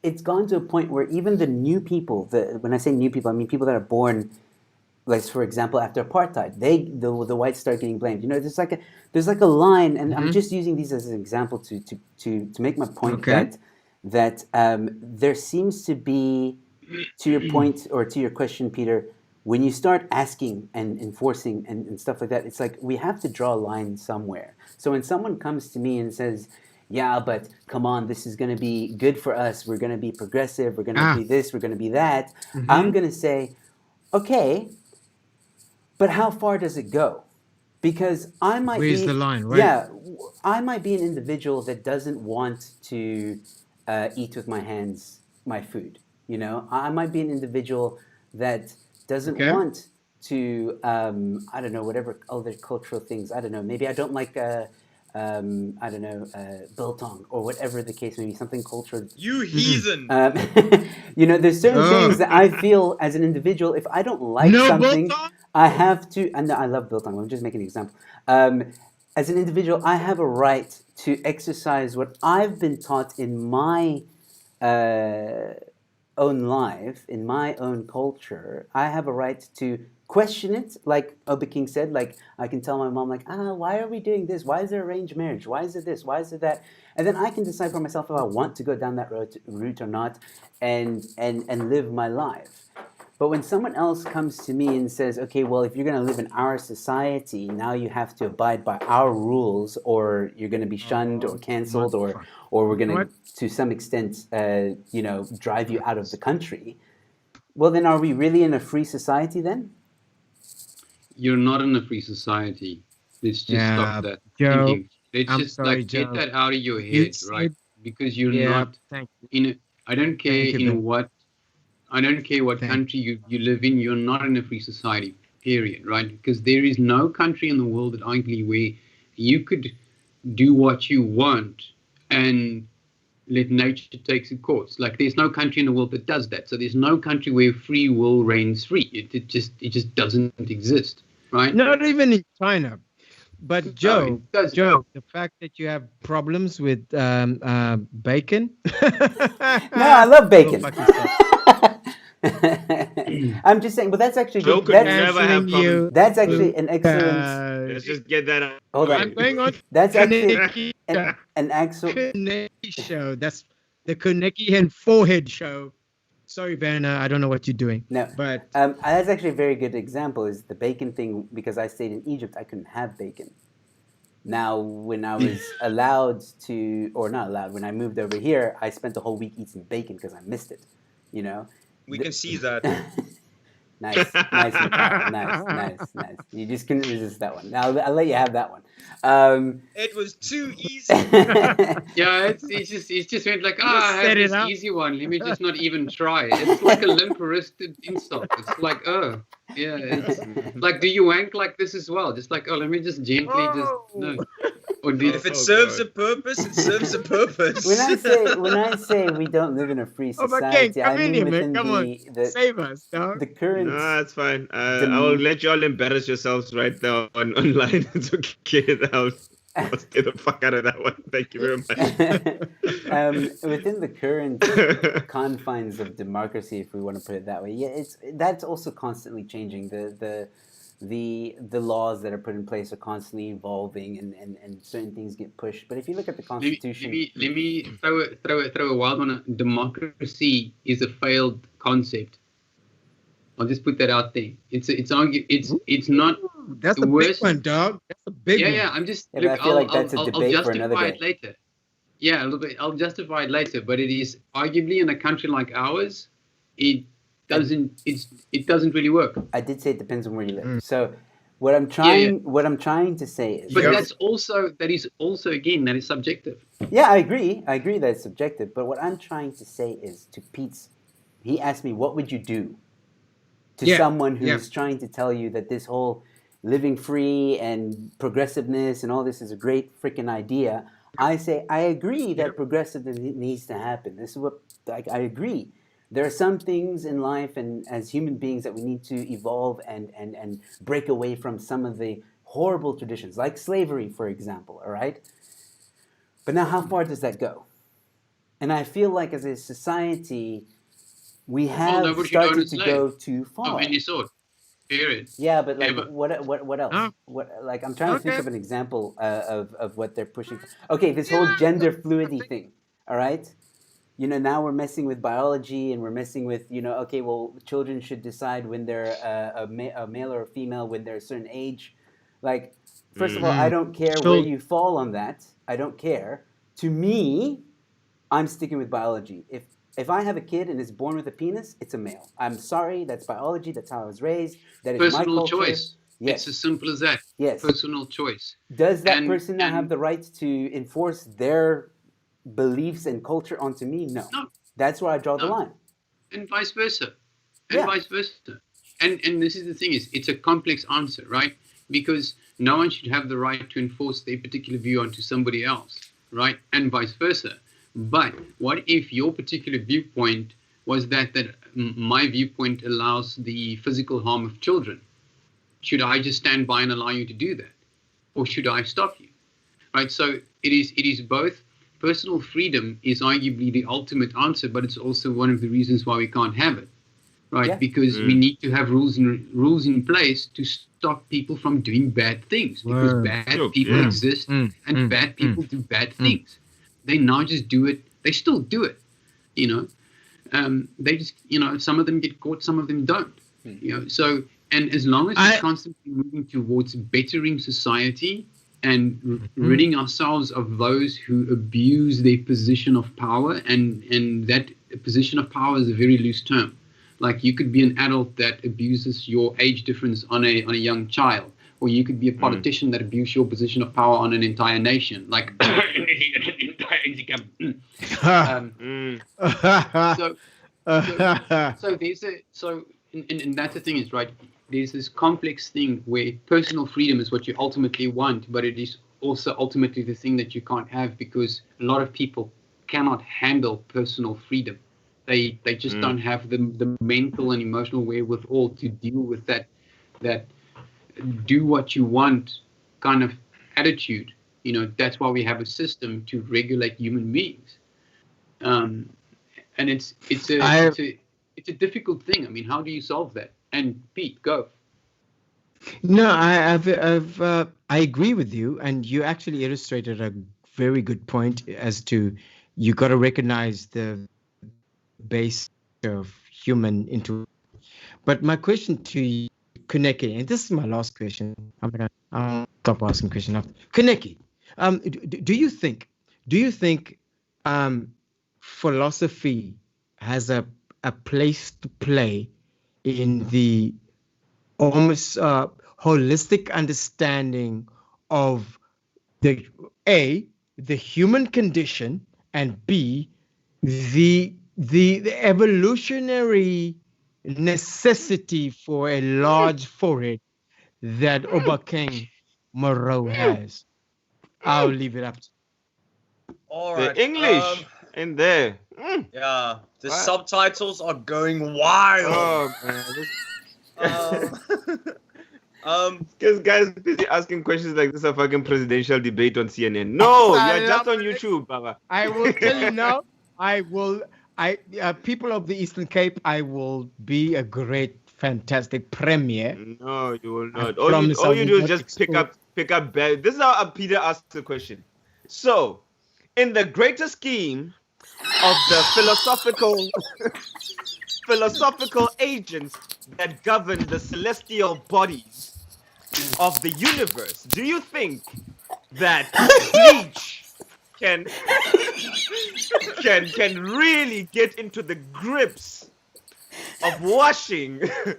it's gone to a point where even the new people, when I say new people, I mean people that are born, like for example, after apartheid, the whites start getting blamed. There's like a line, and I'm just using these as an example to make my point that there seems to be, to your point or to your question, Peter, when you start asking and enforcing and stuff like that, it's like we have to draw a line somewhere. So when someone comes to me and says, yeah, but come on, this is going to be good for us. We're going to be progressive. We're going to be this. We're going to be that. I'm going to say, okay, but how far does it go? Because I might Where's the line, right? Yeah, I might be an individual that doesn't want to eat with my hands my food. I might be an individual that doesn't want to, I don't know, whatever other cultural things. I don't know. Maybe I don't like I don't know, biltong or whatever the case may be, something cultural. You heathen! There's certain things that I feel as an individual, if I don't like something, biltong? I have to, and I love biltong, I'm just making an example. As an individual, I have a right to exercise what I've been taught in my own life, in my own culture. I have a right to question it, like Obi King said. Like I can tell my mom, like, why are we doing this? Why is there arranged marriage? Why is it this? Why is it that? And then I can decide for myself if I want to go down that route or not, and live my life. But when someone else comes to me and says, okay, well, if you're going to live in our society, now you have to abide by our rules, or you're going to be shunned or canceled, or we're going to some extent, drive you out of the country. Well, then are we really in a free society then? You're not in a free society. Let's just stop that Joe, thinking. Let's just sorry, get Joe. that out of your head, right? Because you're not Thank you. in a, I don't care in what I don't care what country you live in. You're not in a free society, period, right? Because there is no country in the world that arguably where you could do what you want and let nature take its course. Like there's no country in the world that does that. So there's no country where free will reigns free. It just doesn't exist, right? Not even in China. But Joe, No, Joe, the fact that you have problems with bacon. No, I love bacon. I'm just saying, but that's actually Joe good. could never have problems. That's actually an excellent. Let's just get that out. Hold on. I'm going on. That's actually Kaneki an excellent. show. That's the Kaneki and Forehead show. Sorry, Ben. I don't know what you're doing. No, but that's actually a very good example. Is the bacon thing, because I stayed in Egypt, I couldn't have bacon. Now, when I was allowed to, or not allowed, when I moved over here, I spent the whole week eating bacon because I missed it. You know. We can see that. Nice, nice. You just couldn't resist that one. Now I'll let you have that one. It was too easy. Yeah, it's just went like, I had this easy one. Let me just not even try. It's like a limp-wristed insult. It's like, yeah. It's like, do you wank like this as well? Just like, let me just gently no. Or if it serves a purpose, it serves a purpose. When I say we don't live in a free society, I mean within the save us, dog. The current. No, that's fine. I will let you all embarrass yourselves right now online. It's okay. I'll stay the fuck out of that one. Thank you very much. Within the current confines of democracy, if we want to put it that way, that's also constantly changing. The laws that are put in place are constantly evolving, and certain things get pushed. But if you look at the Constitution, let me throw a wild one. Democracy is a failed concept. I'll just put that out there. It's not. That's the worst one, dog. That's a big one. Yeah. I'm just. Look, I feel like that's a debate for another day. I'll justify it later. Yeah, a little bit. I'll justify it later. But it is arguably in a country like ours, it doesn't really work. I did say it depends on where you live. So what I'm trying to say is, but that is also again, that is subjective. Yeah, I agree that it's subjective, but what I'm trying to say is, to Pete's, he asked me, what would you do to someone who's trying to tell you that this whole living free and progressiveness and all this is a great freaking idea? I say I agree that progressiveness needs to happen. This is what I agree. There are some things in life and as human beings that we need to evolve and break away from some of the horrible traditions, like slavery, for example, all right? But now how far does that go? And I feel like as a society, we have started to go too far. Of any sort, period. Yeah, but like, what else? What I'm trying to think of an example of what they're pushing. Okay, this whole gender fluidity thing, all right? You know, now we're messing with biology and we're messing with, okay, well, children should decide when they're a male or a female when they're a certain age. Like, first of all, I don't care where you fall on that. I don't care. To me, I'm sticking with biology. If I have a kid and is born with a penis, it's a male. I'm sorry, that's biology. That's how I was raised. That is my culture. Personal choice. Yes. It's as simple as that. Yes. Personal choice. Does that person now have the right to enforce their beliefs and culture onto me? No. That's where I draw the line. And vice versa. And this is the thing, is it's a complex answer, right? Because no one should have the right to enforce their particular view onto somebody else, right? And vice versa. But what if your particular viewpoint was that my viewpoint allows the physical harm of children? Should I just stand by and allow you to do that? Or should I stop you? Right? So it is both. Personal freedom is arguably the ultimate answer, but it's also one of the reasons why we can't have it, right? Yeah. Because we need to have rules in place to stop people from doing bad things. Because bad people exist, and bad people do bad things. They now just do it. They still do it, They just, some of them get caught, some of them don't. So, and as long as we're constantly moving towards bettering society and ridding ourselves of those who abuse their position of power, and that position of power is a very loose term. Like, you could be an adult that abuses your age difference on a young child, or you could be a politician that abuses your position of power on an entire nation. Like, So and that's the thing is right. There's this complex thing where personal freedom is what you ultimately want, but it is also ultimately the thing that you can't have because a lot of people cannot handle personal freedom. They just don't have the mental and emotional wherewithal to deal with that do what you want kind of attitude. That's why we have a system to regulate human beings. And it's a difficult thing. I mean, how do you solve that? And Pete, go. No, I agree with you, and you actually illustrated a very good point as to you got to recognize the base of human intuition. But my question to you, Kuneki, and this is my last question. I'll stop asking questions after. Kuneki, do you think philosophy has a place to play in the almost holistic understanding of the human condition, and B, the evolutionary necessity for a large forehead that Obakeng Moreau has? I'll leave it up to All The right. English in there. Yeah, the What? subtitles are going wild. Oh man, this This guys busy asking questions like this is a fucking presidential debate on CNN. No, I you're just love on it. YouTube, Baba. I will tell you now. People of the Eastern Cape, I will be a great, fantastic premier. No, you will I not. promise I All you will do is not just expose. pick up bad. This is how Peter asks the question. So, in the greater scheme of the philosophical agents that govern the celestial bodies of the universe, do you think that bleach can really get into the grips of washing Mikhail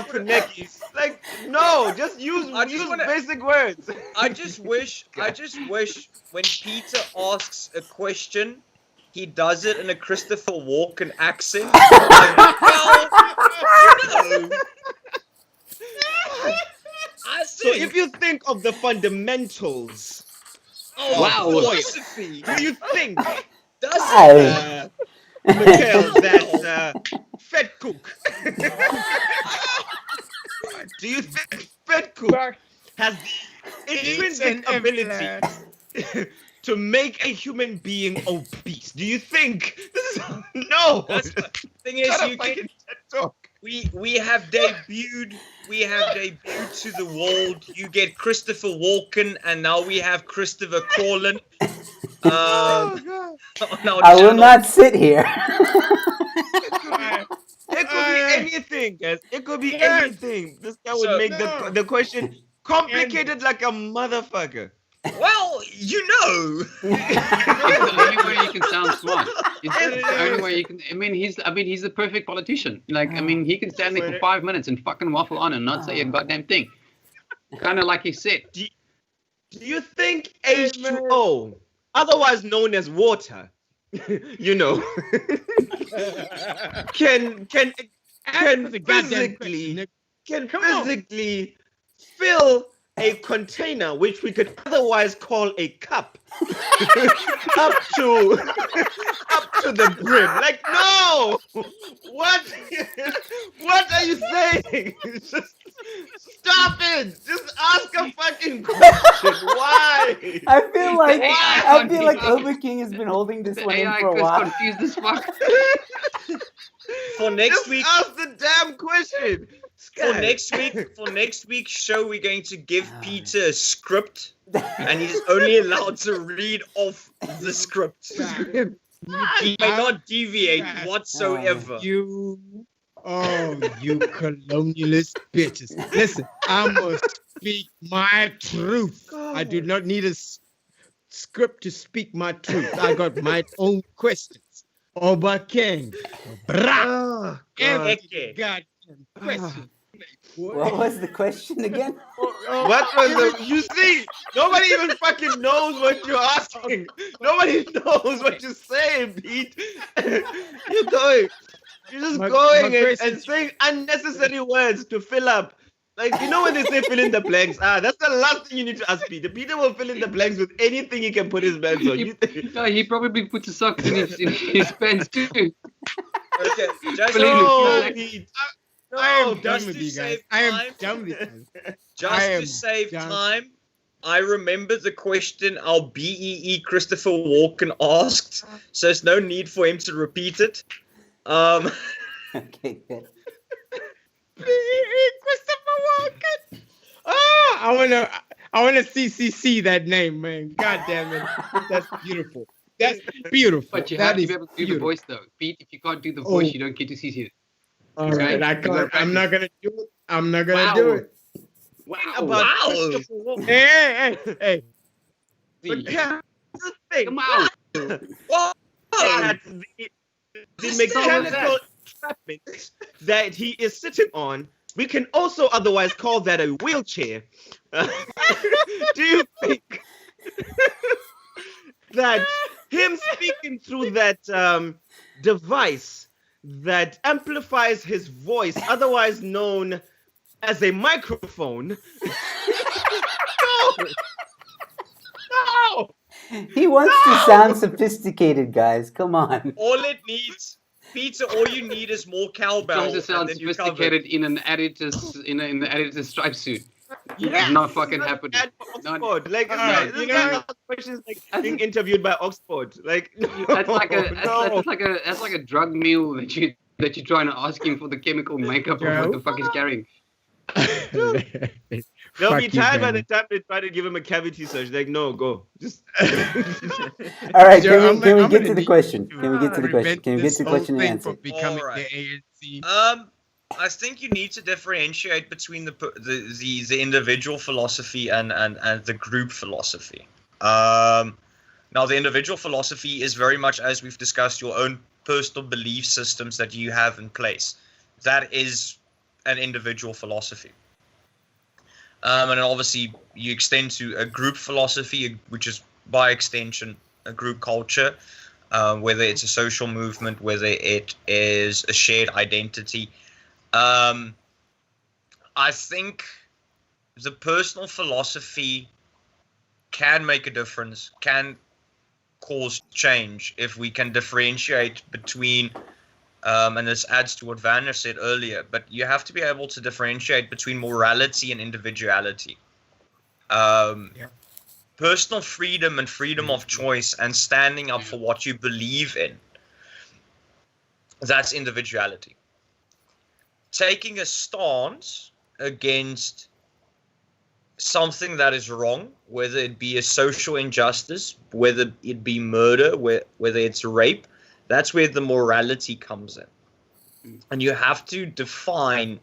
Konecki's? Like, no, just use basic words. I just wish when Peter asks a question, he does it in a Christopher Walken accent. Like, well, I So think. if you think of the fundamentals Wow. of philosophy, do you think Hey. Mikhail, that fed cook? Do you think fed cook has the intrinsic ability to make a human being obese? Do you think this is no? That's the thing is, we have debuted to the world. You get Christopher Walken, and now we have Christopher Corlin. I will not sit here. It could be anything, guys. It could be anything. This guy would make the question complicated like a motherfucker. Well, you know. It's the only way you can sound smart. It's the only way you can. He's the perfect politician. He can stand there for 5 minutes and fucking waffle on and not say a goddamn thing. Kind of like he said. Do you think H2O, otherwise known as water, can physically fill a container which we could otherwise call a cup up to the brim? Like, no, what are you saying? Just stop it. Just ask a fucking question. Why? I feel like Uber King has been holding this one in AI for a while. confused as fuck. For next Just week, ask the damn question. for next week's show, we're going to give Peter a script, and he's only allowed to read off the script. He may not deviate whatsoever. You colonialist bitches. Listen, I must speak my truth. I do not need a script to speak my truth. I got my own questions. Oba King. Every goddamn question. What was the question again? What was the? You see, nobody even fucking knows what you're asking. Nobody knows what you're saying, Pete. You're going. You're just going and saying unnecessary words to fill up. Like, you know when they say fill in the blanks? That's the last thing you need to ask Peter. Peter will fill in the blanks with anything he can put his hands on. No, he probably puts the socks in his pants too. Okay, just No, Pete. I am No, done with you guys. I am done with you. Just to save time, I remember the question our BEE Christopher Walken asked, so there's no need for him to repeat it. Okay, good. Christopher Walken. Oh, I wanna CCC that name, man. God damn it. That's beautiful. That's beautiful. But you that have to be able to do the voice though. Pete, if you can't do the voice, you don't get to see it. All right, I'm not gonna do it. I'm not gonna do it. Wow. Hey. But yeah, the thing. Come on. That's the mechanical equipment that he is sitting on. We can also otherwise call that a wheelchair. Do you think that him speaking through that device that amplifies his voice, otherwise known as a microphone? No! He wants to sound sophisticated, guys. Come on. All it needs, Peter, all you need is more cowbell. Tries to sound sophisticated in an editor's in the editor's stripe suit. It's not fucking happening. Oxford. Like, this guy asks questions like being interviewed by Oxford. Like, that's like a drug meal that you're trying to ask him for the chemical makeup of what the fuck he's carrying. They'll be tired by the time they try to give him a cavity search. Like, no, go. Just. All right, can we get to the question? Can we get to the question? Can we get to the question and answer? Becoming All right. the ANC. I think you need to differentiate between the individual philosophy and the group philosophy. Now, the individual philosophy is very much, as we've discussed, your own personal belief systems that you have in place. That is an individual philosophy. And obviously, you extend to a group philosophy, which is by extension a group culture, whether it's a social movement, whether it is a shared identity. I think the personal philosophy can make a difference, can cause change if we can differentiate between, and this adds to what Vanner said earlier, but you have to be able to differentiate between morality and individuality. Personal freedom and freedom of choice and standing up for what you believe in, that's individuality. Taking a stance against something that is wrong, whether it be a social injustice, whether it be murder, whether it's rape, that's where the morality comes in. And you have to define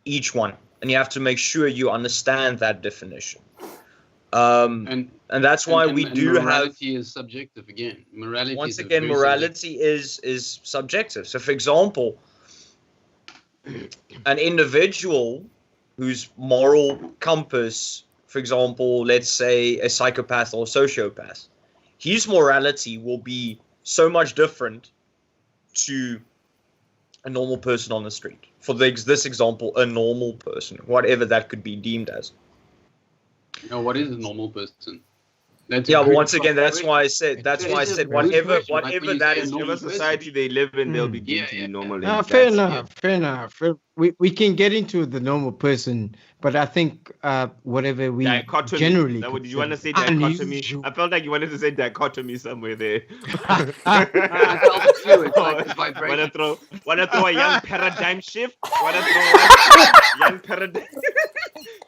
each one, and you have to make sure you understand that definition. And that's why we do have. Morality is subjective again. Morality. Once again, morality is subjective. So, for example, an individual whose moral compass, for example, let's say a psychopath or a sociopath, his morality will be so much different to a normal person on the street. For this example, a normal person, whatever that could be deemed as. Now, what is a normal person? But once again, that's why I said whatever that is, whatever society they live in, they'll be deemed to be normal. Fair enough. We can get into the normal person, but I think whatever we dichotomy. Generally, did you want to say dichotomy? I felt like you wanted to say dichotomy somewhere there. I felt it too. It's like the vibration. Want to throw a young paradigm shift? Want to throw a young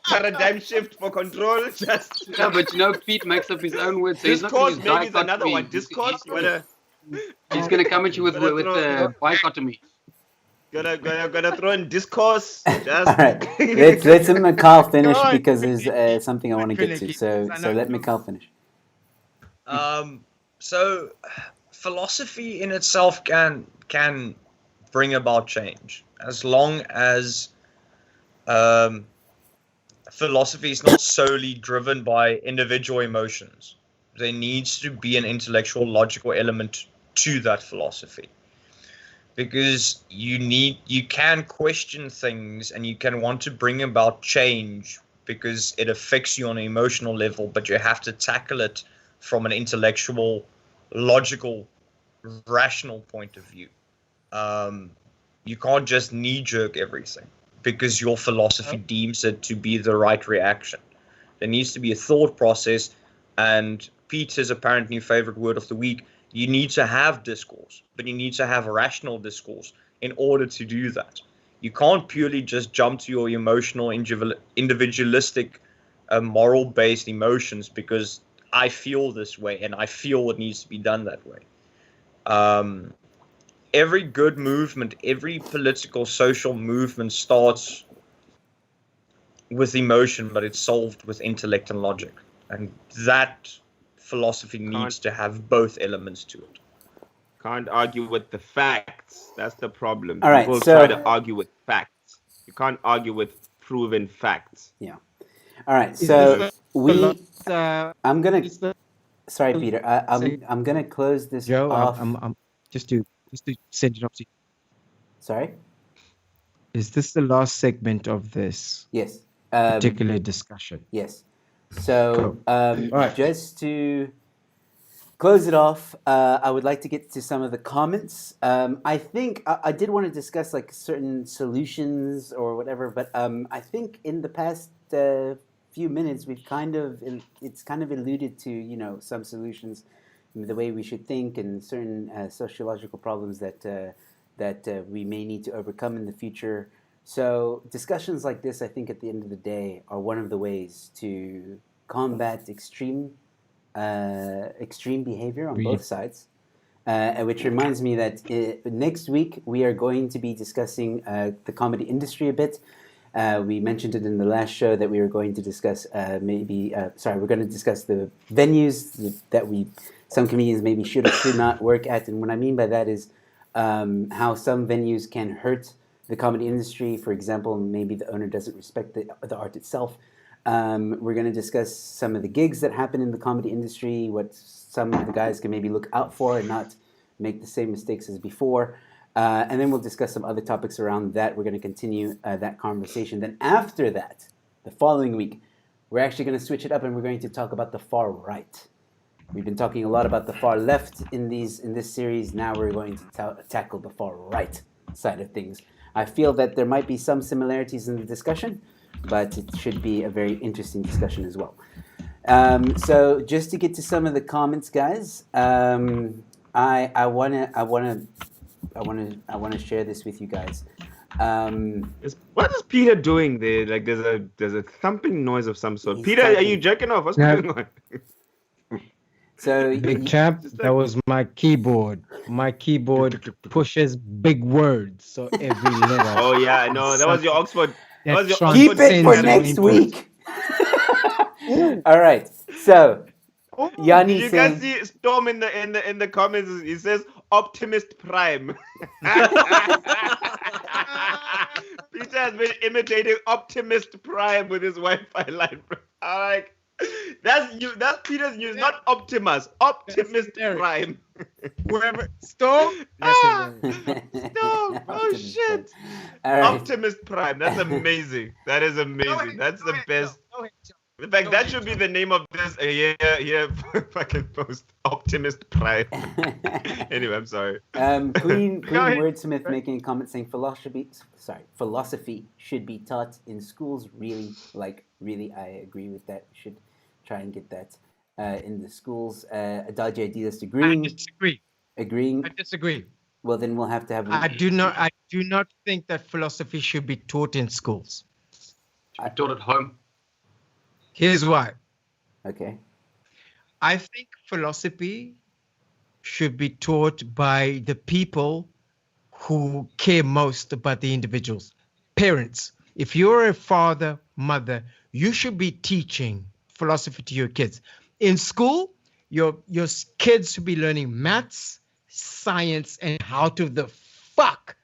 paradigm shift for control? Just but Pete makes up his own words. So discourse maybe is another one. Discourse. He's gonna come at you with dichotomy. Gonna throw in discourse. Just... All right, let's let Mikhail finish because there's something I want to get to. So let Mikhail finish. So philosophy in itself can bring about change as long as philosophy is not solely driven by individual emotions. There needs to be an intellectual, logical element to that philosophy, because you can question things and you can want to bring about change because it affects you on an emotional level, but you have to tackle it from an intellectual, logical, rational point of view. You can't just knee-jerk everything because your philosophy deems it to be the right reaction. There needs to be a thought process, and Peter's apparent new favorite word of the week, you need to have discourse, but you need to have rational discourse in order to do that. You can't purely just jump to your emotional, individualistic, moral-based emotions because I feel this way and I feel it needs to be done that way. Every good movement, every political, social movement starts with emotion, but it's solved with intellect and logic. And that philosophy needs to have both elements to it. Can't argue with the facts. That's the problem. All right, People so try to argue with facts. You can't argue with proven facts. yeah. All right, so I'm gonna. Sorry, Peter. I'm gonna close this Joe, off. I'm just to send it up to you. Sorry. Is this the last segment of this Yes. particular discussion? Yes. So Right. just to close it off, I would like to get to some of the comments. I think I did want to discuss like certain solutions or whatever, but I think in the past few minutes we've it's kind of alluded to some solutions, the way we should think, and certain sociological problems that we may need to overcome in the future. So discussions like this, I think, at the end of the day, are one of the ways to combat extreme behavior on both sides. Which reminds me that next week we are going to be discussing the comedy industry a bit. We mentioned it in the last show that we were going to discuss we're going to discuss the venues that some comedians maybe should or should not work at. And what I mean by that is how some venues can hurt the comedy industry. For example, maybe the owner doesn't respect the art itself. We're going to discuss some of the gigs that happen in the comedy industry, what some of the guys can maybe look out for and not make the same mistakes as before. And then we'll discuss some other topics around that. We're going to continue that conversation. Then after that, the following week, we're actually going to switch it up and we're going to talk about the far right. We've been talking a lot about the far left in this series. Now we're going to tackle the far right side of things. I feel that there might be some similarities in the discussion, but it should be a very interesting discussion as well. So just to get to some of the comments, guys, I wanna share this with you guys. What is Peter doing there? Like there's a thumping noise of some sort. Peter, are you jerking off? What's going on? So Big champ, that was my keyboard. My keyboard pushes big words, so every letter. Oh yeah, no, that was your Oxford. Keep it for next week. All right. So Yanni, you can see Storm in the comments. He says Optimist Prime. Peter has been imitating Optimist Prime with his Wi-Fi line. Like that's Peter's news, not Optimus. Optimist Prime. Whoever Storm. Storm. Oh shit. Right. Optimist Prime. That's amazing. That is amazing. That's the best. In fact, that should be the name of this fucking post. Optimist Prime. Anyway, I'm sorry. Queen Wordsmith making a comment saying philosophy should be taught in schools. Really, I agree with that. We should try and get that in the schools. Adagi Ideas agreeing. I disagree. Agreeing. I disagree. Well, then we'll have to have. I do not think that philosophy should be taught in schools. I taught at home. Here's why. Okay. I think philosophy should be taught by the people who care most about the individuals. Parents. If you're a father, mother, you should be teaching philosophy to your kids. In school, your kids should be learning maths, science, and how to the fuck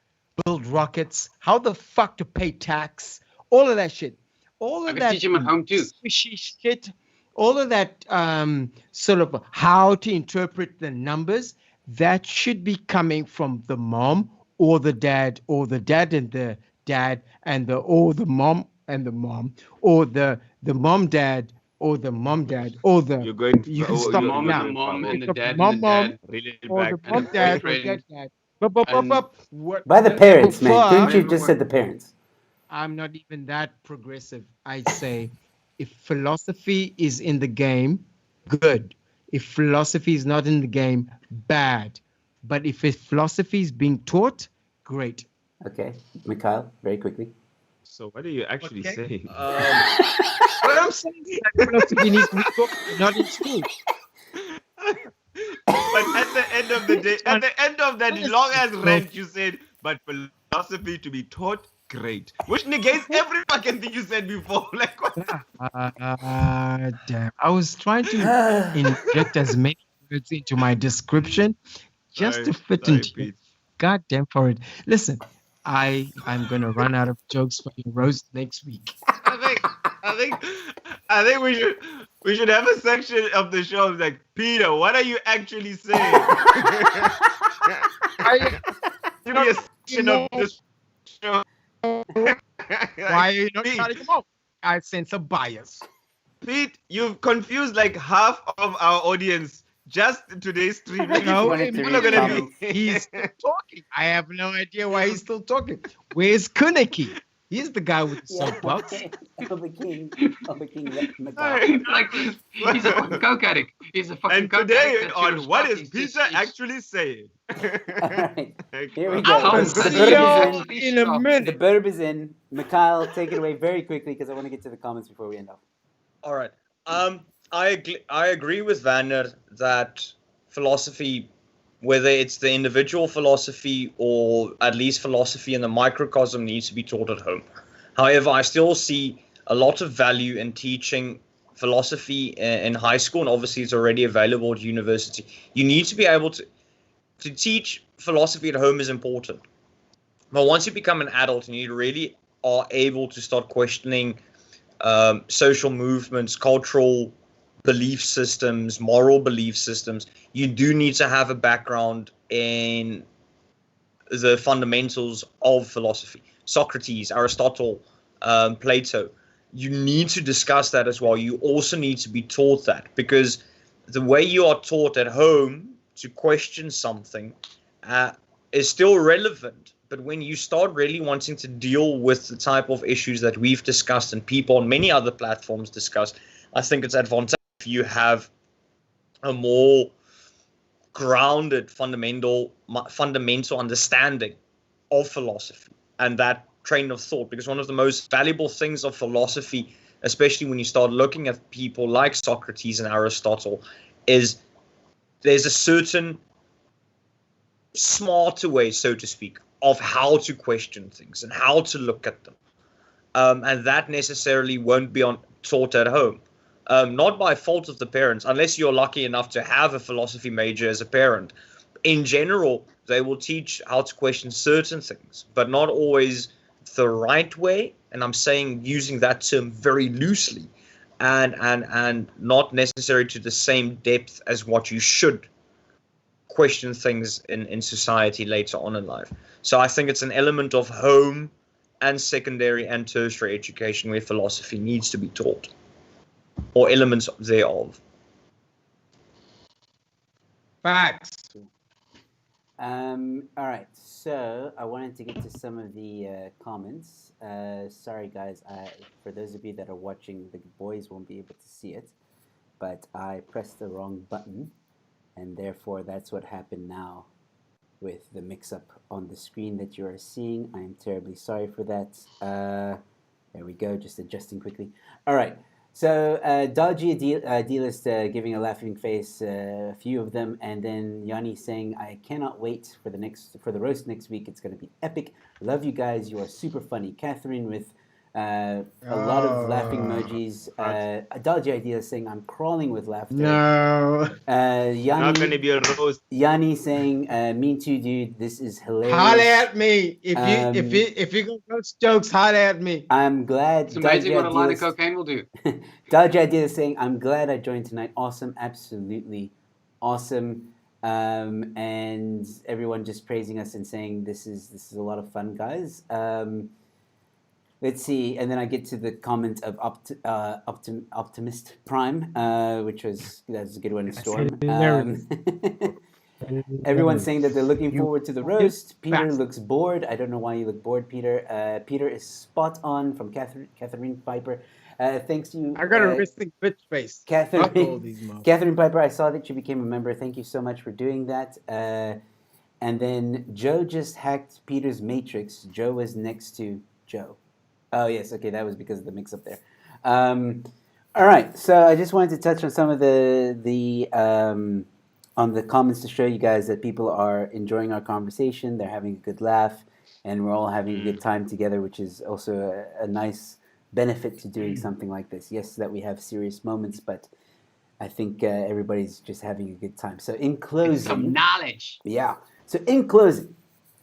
build rockets, how the fuck to pay tax, all of that shit, all I of can that teach him at home too. squishy shit, all of that sort of how to interpret the numbers, that should be coming from the mom or the dad, or the dad and the dad, and the mom and the mom, or the mom dad, or the mom dad, or the You're going. you can The stop it mom and the now. Going far. mom and It's the a dad and the mom dad Reel it or the back. and the mom dad or boyfriend dad dad. But and what By the parents, man. before Didn't you whatever. just said the parents? I'm not even that progressive. I say if philosophy is in the game, good. If philosophy is not in the game, bad. But if philosophy is being taught, great. Okay, Mikhail, very quickly. So what are you actually Okay. saying? What I'm saying is that philosophy needs to be taught, not in school. But at the end of the day, at the end of that long ass rant, you said, but philosophy to be taught, great. Which negates every fucking thing you said before. Like, what? Damn. I was trying to inject as many words into my description just to fit Sorry, into it. Pete. God damn for it. Listen, I'm gonna run out of jokes for your roast next week. I think, I think, I think we should have a section of the show like, Peter, what are you actually saying? I, Give me a section of this show. why are you not Pete, shouting them out? I sense a bias. Pete, you've confused like half of our audience just today's stream. Like, No, wanted to people read are gonna comments. be. he's still talking. I have no idea why he's still talking. Where's Kuniki? He's the guy with the soapbox. the king Mikhail. Like he's a fucking coke addict. He's a fucking And coke today addict. That's your on what response. is He's Peter just- actually saying? All right, Like, here we I'm go. gonna I'll The see see y'all burb is in a in. The minute. burb is in. Mikhail, take it away very quickly because I want to get to the comments before we end off. All right. I agree with Vanner that philosophy, whether it's the individual philosophy or at least philosophy in the microcosm, needs to be taught at home. However, I still see a lot of value in teaching philosophy in high school, and obviously it's already available at university. You need to be able to teach philosophy at home is important. But once you become an adult and you really are able to start questioning social movements, cultural belief systems, moral belief systems, you do need to have a background in the fundamentals of philosophy. Socrates, Aristotle, Plato. You need to discuss that as well. You also need to be taught that, because the way you are taught at home to question something is still relevant. But when you start really wanting to deal with the type of issues that we've discussed and people on many other platforms discuss, I think it's advantageous if you have a more grounded fundamental understanding of philosophy and that train of thought. Because one of the most valuable things of philosophy, especially when you start looking at people like Socrates and Aristotle, is there's a certain smarter way, so to speak, of how to question things and how to look at them. And that necessarily won't be taught at home. Not by fault of the parents, unless you're lucky enough to have a philosophy major as a parent. In general, they will teach how to question certain things, but not always the right way. And I'm saying using that term very loosely, and not necessarily to the same depth as what you should question things in society later on in life. So I think it's an element of home and secondary and tertiary education where philosophy needs to be taught, or elements thereof. Facts. All right, so I wanted to get to some of the comments. Sorry, guys. For those of you that are watching, the boys won't be able to see it, but I pressed the wrong button, and therefore that's what happened now with the mix-up on the screen that you are seeing. I am terribly sorry for that. There we go, just adjusting quickly. All right, so Dodgy D-list giving a laughing face, a few of them, and then Yanni saying, I cannot wait for the roast next week. It's going to be epic. Love you guys. You are super funny. Catherine with A lot of laughing emojis. Dodgy Idea saying, I'm crawling with laughter. No. Not going to be a roast. Yanni saying, me too, dude. This is hilarious. Holler at me. If you go roast jokes, holler at me. I'm glad. It's amazing what a line of cocaine will do. Dodgy Idea is saying, I'm glad I joined tonight. Awesome. Absolutely awesome. And everyone just praising us and saying this is a lot of fun, guys. Let's see, and then I get to the comment of Optimist Prime, which that's a good one. Storm. Everyone's saying that they're looking forward to the roast. Peter looks bored. I don't know why you look bored, Peter. Peter is spot on from Catherine Piper. Thanks to you. I got a resting bitch face. Catherine Piper, I saw that you became a member. Thank you so much for doing that. And then Joe just hacked Peter's matrix. Joe was next to Joe. Oh, yes. Okay, that was because of the mix-up there. All right. So I just wanted to touch on some of the on the comments to show you guys that people are enjoying our conversation. They're having a good laugh, and we're all having a good time together, which is also a nice benefit to doing something like this. Yes, that we have serious moments, but I think everybody's just having a good time. So in closing... Some knowledge. Yeah. So in closing,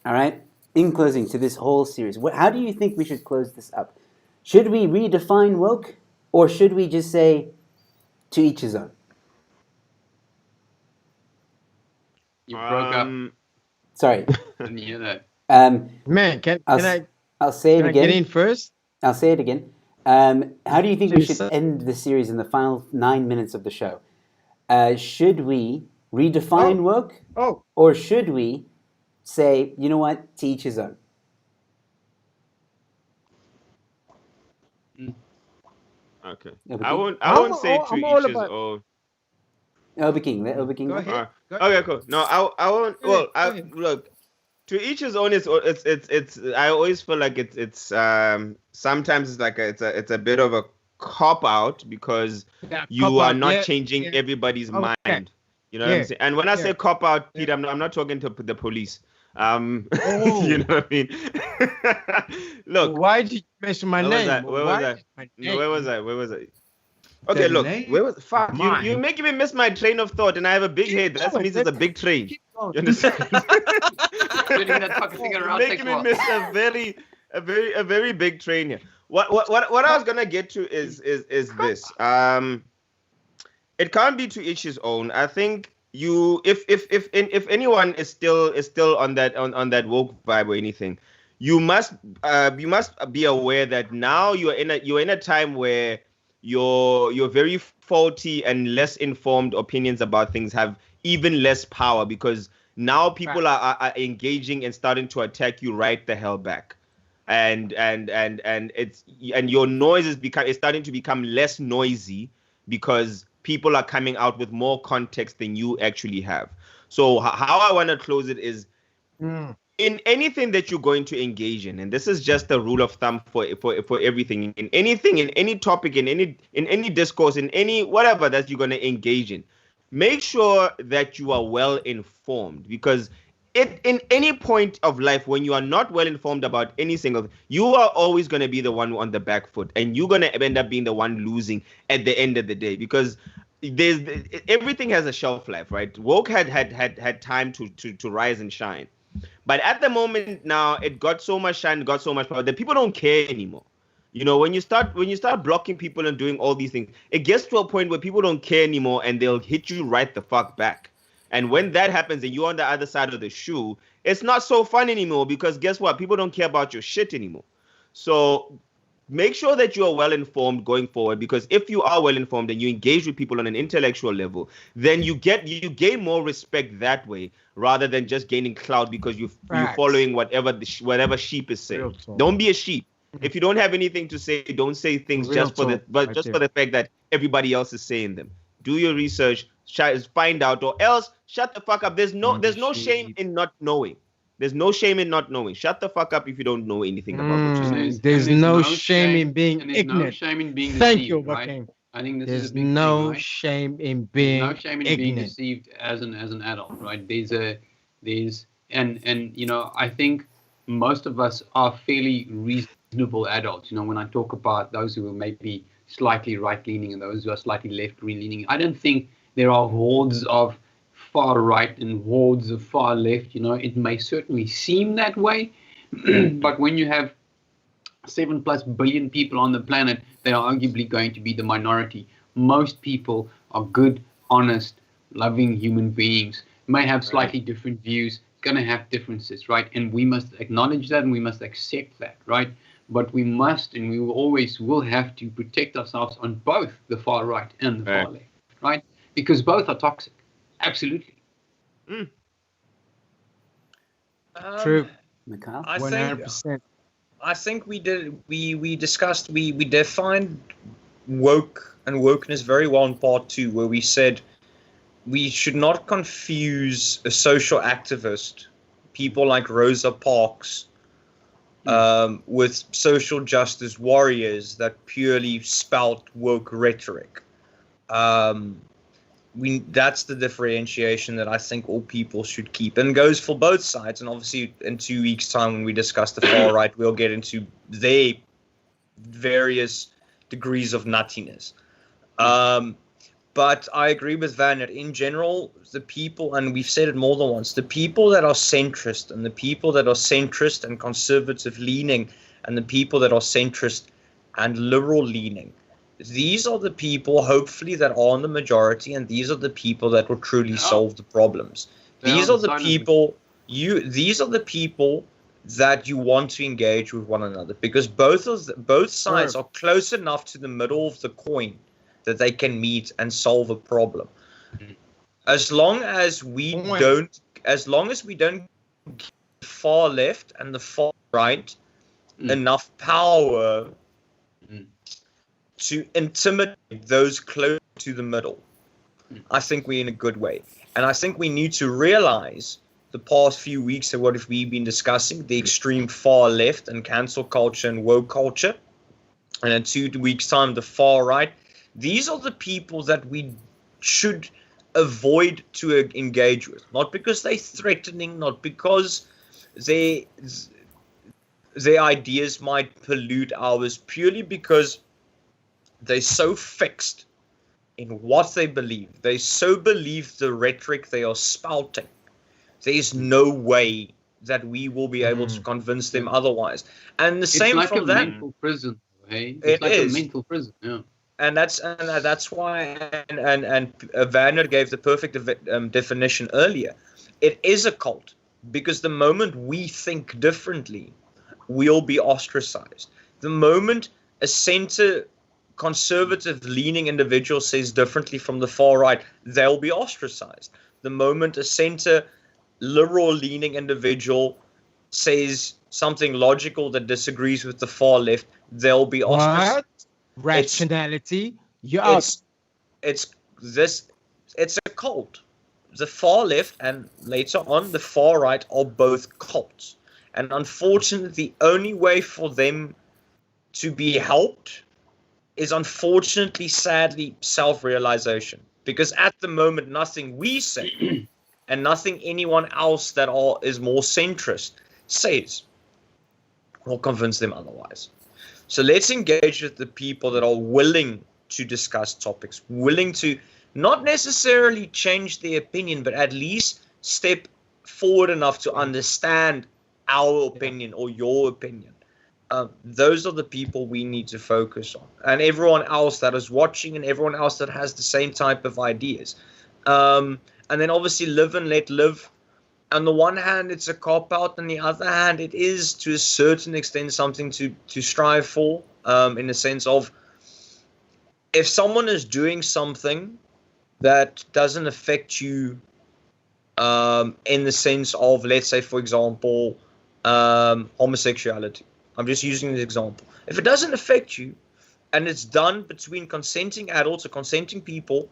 all right? In closing to this whole series, how do you think we should close this up? Should we redefine woke, or should we just say, to each his own? You broke up. Sorry. Didn't hear that. Man, I'll say it again. Get in first? I'll say it again. How do you think we should end the series in the final 9 minutes of the show? Should we redefine woke? Or should we say, you know what, to each his own? Okay. I won't say to each his own. Obi King. Go ahead. Okay, cool. No, I won't. Well, look, to each his own. It's. I always feel like it's sometimes it's like it's a bit of a cop out because you are not changing everybody's mind. You know what I'm saying? And when I say cop out, Peter, I'm not talking to the police. You know what I mean? Look. Why did you mention my name? Where was I? Okay, look. Where was fuck? You making me miss my train of thought, and I have a big head. That means it's a big train. You understand? Making me miss a very big train here. What I was gonna get to is this. It can't be to each his own. I think if anyone is still on that woke vibe or anything, you must be aware that now you're in a time where your very faulty and less informed opinions about things have even less power, because now people are engaging and starting to attack you right the hell back, and your noise is starting to become less noisy because people are coming out with more context than you actually have. So how I want to close it is, in anything that you're going to engage in, and this is just a rule of thumb for everything, in anything, in any topic, in any discourse, in any whatever that you're going to engage in, make sure that you are well informed, because in any point of life when you are not well informed about any single thing, you are always going to be the one on the back foot, and you're going to end up being the one losing at the end of the day, because everything has a shelf life, right? Woke had time to rise and shine. But at the moment now, it got so much shine, got so much power that people don't care anymore. You know, when you start blocking people and doing all these things, it gets to a point where people don't care anymore, and they'll hit you right the fuck back. And when that happens and you're on the other side of the shoe, it's not so fun anymore, because guess what? People don't care about your shit anymore. So make sure that you are well informed going forward, because if you are well informed and you engage with people on an intellectual level, then you gain more respect that way, rather than just gaining clout because you're following whatever sheep is saying. Don't be a sheep. If you don't have anything to say, don't say things for the fact that everybody else is saying them. Do your research, find out, or else shut the fuck up. There's no shame in not knowing. There's no shame in not knowing. Shut the fuck up if you don't know anything about what you're saying. There's no shame in being ignorant. No shame in being Thank deceived, you, right? I think this there's is a big no thing, right? shame in being no shame in ignorant. being deceived as an adult, right? And you know, I think most of us are fairly reasonable adults. When I talk about those who are maybe slightly right-leaning and those who are slightly left-leaning, I don't think there are hordes of far right and hordes of far left. It may certainly seem that way, but when you have 7+ billion people on the planet, they are arguably going to be the minority. Most people are good, honest, loving human beings, may have slightly different views, going to have differences, right? And we must acknowledge that and we must accept that, right? But we must and we will always will have to protect ourselves on both the far right and the far left, right? Because both are toxic. Absolutely. True. Mikhail? 100%. I think we discussed, we defined woke and wokeness very well in part 2, where we said we should not confuse a social activist, people like Rosa Parks, with social justice warriors that purely spout woke rhetoric. That's the differentiation that I think all people should keep, and goes for both sides. And obviously, in 2 weeks' time, when we discuss the far right, we'll get into their various degrees of nuttiness. But I agree with Van that in general, the people, and we've said it more than once, the people that are centrist and the people that are centrist and conservative leaning and the people that are centrist and liberal leaning, these are the people, hopefully, that are in the majority, and these are the people that will truly solve the problems. These are the people that you want to engage with one another, because both sides are close enough to the middle of the coin that they can meet and solve a problem. As long as we don't give the far left and the far right enough power to intimidate those close to the middle, I think we're in a good way. And I think we need to realize the past few weeks of what have we been discussing, the extreme far left and cancel culture and woke culture, and in 2 weeks' time, the far right. These are the people that we should avoid to engage with, not because they're threatening, not because their ideas might pollute ours, purely because they're so fixed in what they believe. They so believe the rhetoric they are spouting. There's no way that we will be able to convince them otherwise. And the same like from a them. mental prison, hey? It's like a mental prison, yeah. And that's why and Werner gave the perfect definition earlier. It is a cult, because the moment we think differently, we'll be ostracized. The moment a center conservative leaning individual says differently from the far right, they'll be ostracized. The moment a center liberal leaning individual says something logical that disagrees with the far left, they'll be ostracized. What? Rationality? It's a cult. The far left and later on the far right are both cults. And unfortunately, the only way for them to be helped is unfortunately, sadly, self-realization. Because at the moment, nothing we say and nothing anyone else that is more centrist says will convince them otherwise. So let's engage with the people that are willing to discuss topics, willing to not necessarily change their opinion, but at least step forward enough to understand our opinion or your opinion. Those are the people we need to focus on. And everyone else that is watching and everyone else that has the same type of ideas. And then obviously live and let live. On the one hand, it's a cop-out. On the other hand, it is, to a certain extent, something to strive for, in the sense of, if someone is doing something that doesn't affect you, in the sense of, let's say, for example, homosexuality. I'm just using this example. If it doesn't affect you, and it's done between consenting adults or consenting people,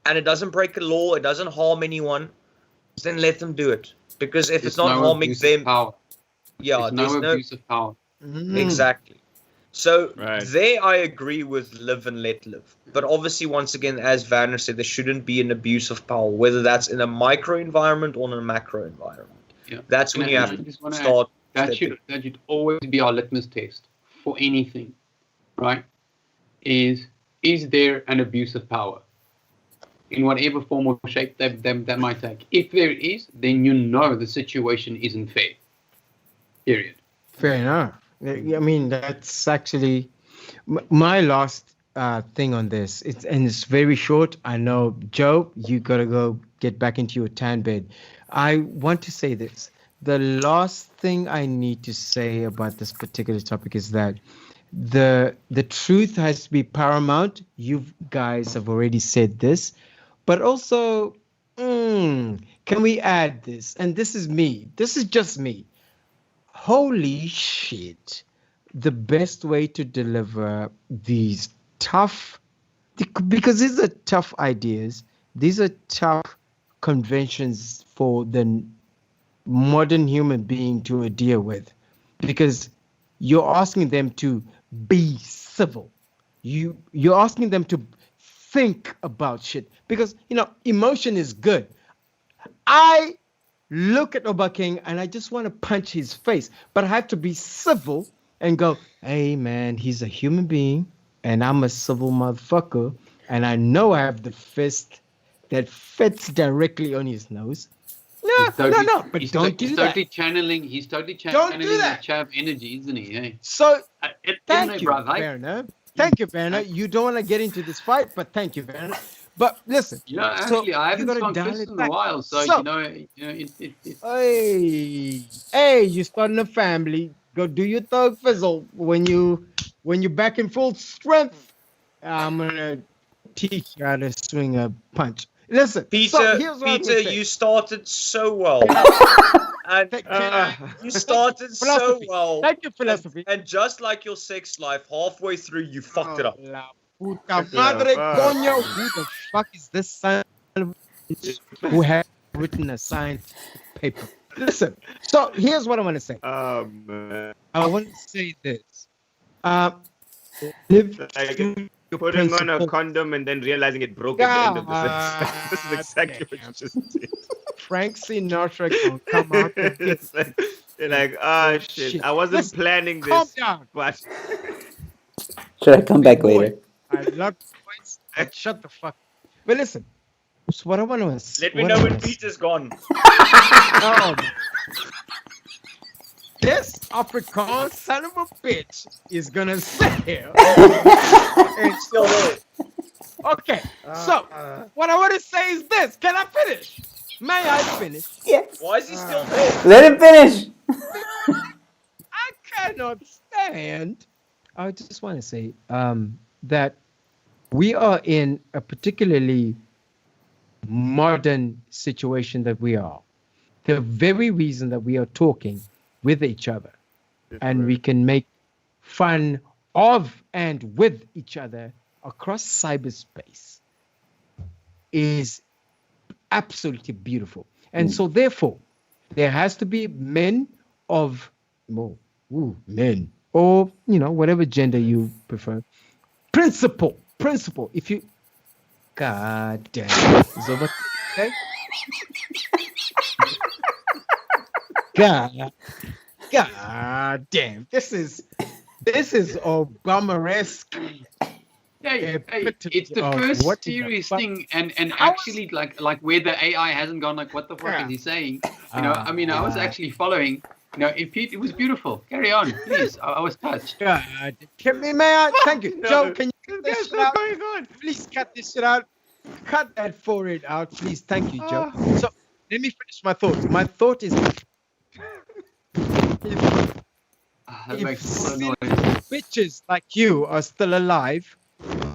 and it doesn't break a law, it doesn't harm anyone, then let them do it. Because if it's not harming them, there's no abuse of power. Exactly. So there I agree with live and let live. But obviously, once again, as Werner said, there shouldn't be an abuse of power, whether that's in a micro environment or in a macro environment. Yeah. That's when you have to start that should always be our litmus test for anything, right? Is there an abuse of power in whatever form or shape that might take? If there is, then you know the situation isn't fair. Period. Fair enough. I mean, that's actually my last thing on this. It's very short. I know, Joe, you gotta go get back into your tan bed. I want to say this. The last thing I need to say about this particular topic is that the truth has to be paramount. You guys have already said this, but also, can we add this? And this is me. This is just me. Holy shit. The best way to deliver these tough, because these are tough ideas, these are tough conventions for the modern human being to adhere with, because you're asking them to be civil. You're asking them to think about shit, because emotion is good. I look at Oba King and I just want to punch his face, but I have to be civil and go, hey man, he's a human being and I'm a civil motherfucker, and I know I have the fist that fits directly on his nose. No, but don't do that. He's totally channeling that chav energy, isn't he? Hey? So, thank you, Werner. Thank you, Werner. You don't want to get into this fight, but thank you, Werner. But listen, actually, I haven't smoked Chris in a while, so hey, you starting a family. Go do your thug fizzle when you're back in full strength. I'm gonna teach you how to swing a punch. Listen, Peter, you started so well. You started so well. Thank you, philosophy. And just like your sex life, halfway through you fucked it up. Puta madre coño, who the fuck is this son of a bitch who has written a science paper? Listen, so here's what I want to say. Man. I want to say this. Putting on a condom and then realizing it broke at the end of the sex. This is exactly what you just did. Frank Sinatra gonna come out. You're like, oh shit. I wasn't planning this. Calm down. But should I come back later? I love voice. Shut the fuck. But listen. So what I want to let me know when Peter's gone. Oh, this Afrikaans son of a bitch is gonna sit here and still there. Okay, so what I want to say is this. Can I finish? May I finish? Yes. Why is he still there? Let him finish. I cannot stand. I just want to say that we are in a particularly modern situation that we are. The very reason that we are talking with each other and we can make fun of and with each other across cyberspace is absolutely beautiful. And so therefore there has to be men men, or whatever gender you prefer. Principle. If you God damn is over. Okay? God damn. This is Obama-esque. It's the first serious thing, and actually like where the AI hasn't gone like, what the fuck is he saying? I was actually following. It was beautiful. Carry on, please. I was touched. Thank you, Joe. Can you cut this shit out? Please cut this shit out. Cut that forehead out, please. Thank you, Joe. So let me finish my thought. My thought is, if bitches like you are still alive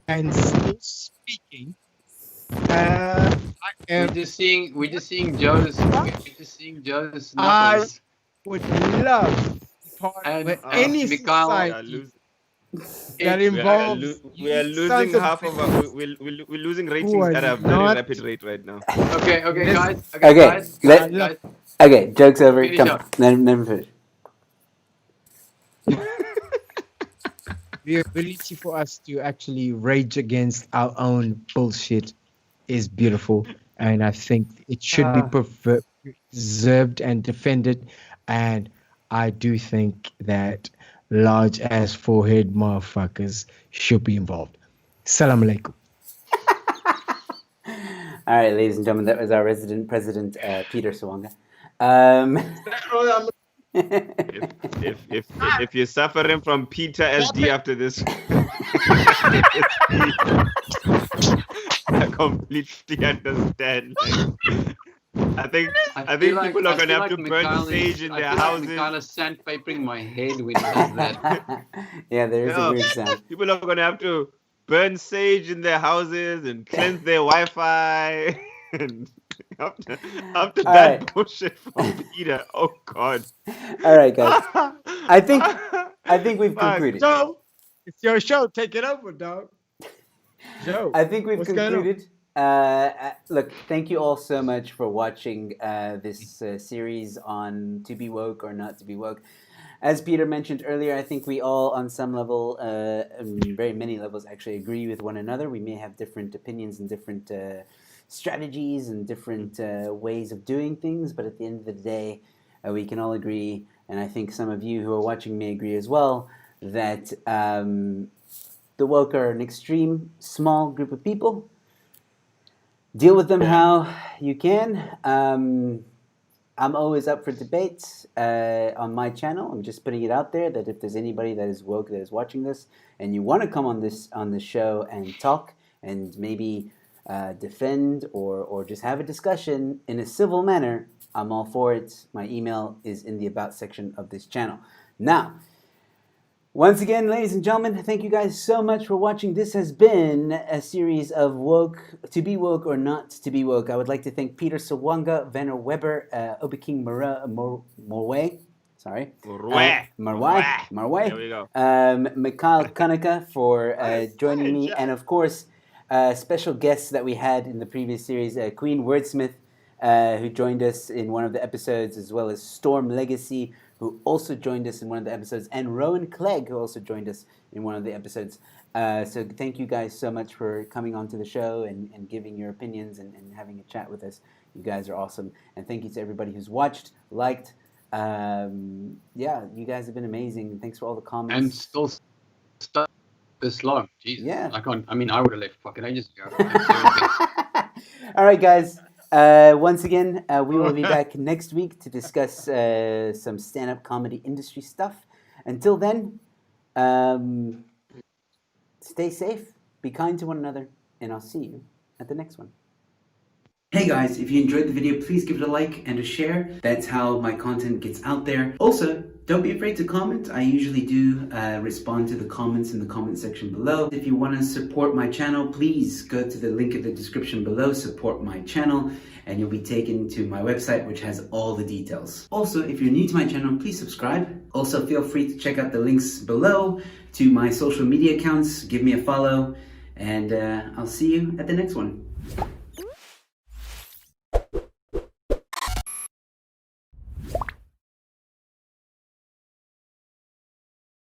and still speaking, we're just seeing Joe's knuckles. I would love part of any society that involves. We are losing half of our. We're losing ratings at a very rapid rate right now. Okay, guys. Okay, joke's over. Come on, let him finish. The ability for us to actually rage against our own bullshit is beautiful, and I think it should be preserved and defended. And I do think that large ass forehead motherfuckers should be involved. Salam alaikum. All right, ladies and gentlemen, that was our resident president, Peter Sawanga. If you're suffering from PTSD after this, I completely understand. I think people are gonna have to burn sage in their houses. Kind of sandpapering my head when he does that. Yeah, there is a weird sound. People are gonna have to burn sage in their houses and cleanse their Wi-Fi. And after that bullshit from Peter, oh God. All right, guys. I think we've concluded. Joe, it's your show. Take it over, dog. Joe, I think we've concluded. Look, thank you all so much for watching this series on to be woke or not to be woke. As Peter mentioned earlier, I think we all, on some level, very many levels, actually agree with one another. We may have different opinions and different strategies and different ways of doing things, but at the end of the day, we can all agree, and I think some of you who are watching may agree as well, that the woke are an extreme, small group of people. Deal with them how you can. I'm always up for debates on my channel. I'm just putting it out there that if there's anybody that is woke that is watching this and you want to come on this show and talk and maybe defend or just have a discussion in a civil manner, I'm all for it. My email is in the About section of this channel. Now, once again, ladies and gentlemen, thank you guys so much for watching. This has been a series of woke, to be woke or not to be woke. I would like to thank Peter Sawanga, Vanner Weber, Obeking Morway. Sorry. Marwai. There we go. Mikhail Kanaka for joining me. And of course, special guests that we had in the previous series, Queen Wordsmith, who joined us in one of the episodes, as well as Storm Legacy, who also joined us in one of the episodes, and Rowan Clegg, who also joined us in one of the episodes. So thank you guys so much for coming onto the show and giving your opinions and having a chat with us. You guys are awesome. And thank you to everybody who's watched, liked. Yeah, you guys have been amazing. Thanks for all the comments. And still stuck this long. Jesus. Yeah. I mean, I would have left fucking ages ago. All right, guys. Once again, we will be back next week to discuss some stand-up comedy industry stuff. Until then, stay safe, be kind to one another, and I'll see you at the next one. Hey guys, if you enjoyed the video, please give it a like and a share. That's how my content gets out there. Also, don't be afraid to comment. I usually do respond to the comments in the comment section below. If you want to support my channel, please go to the link in the description below, support my channel, and you'll be taken to my website, which has all the details. Also, if you're new to my channel, please subscribe. Also, feel free to check out the links below to my social media accounts. Give me a follow, and I'll see you at the next one.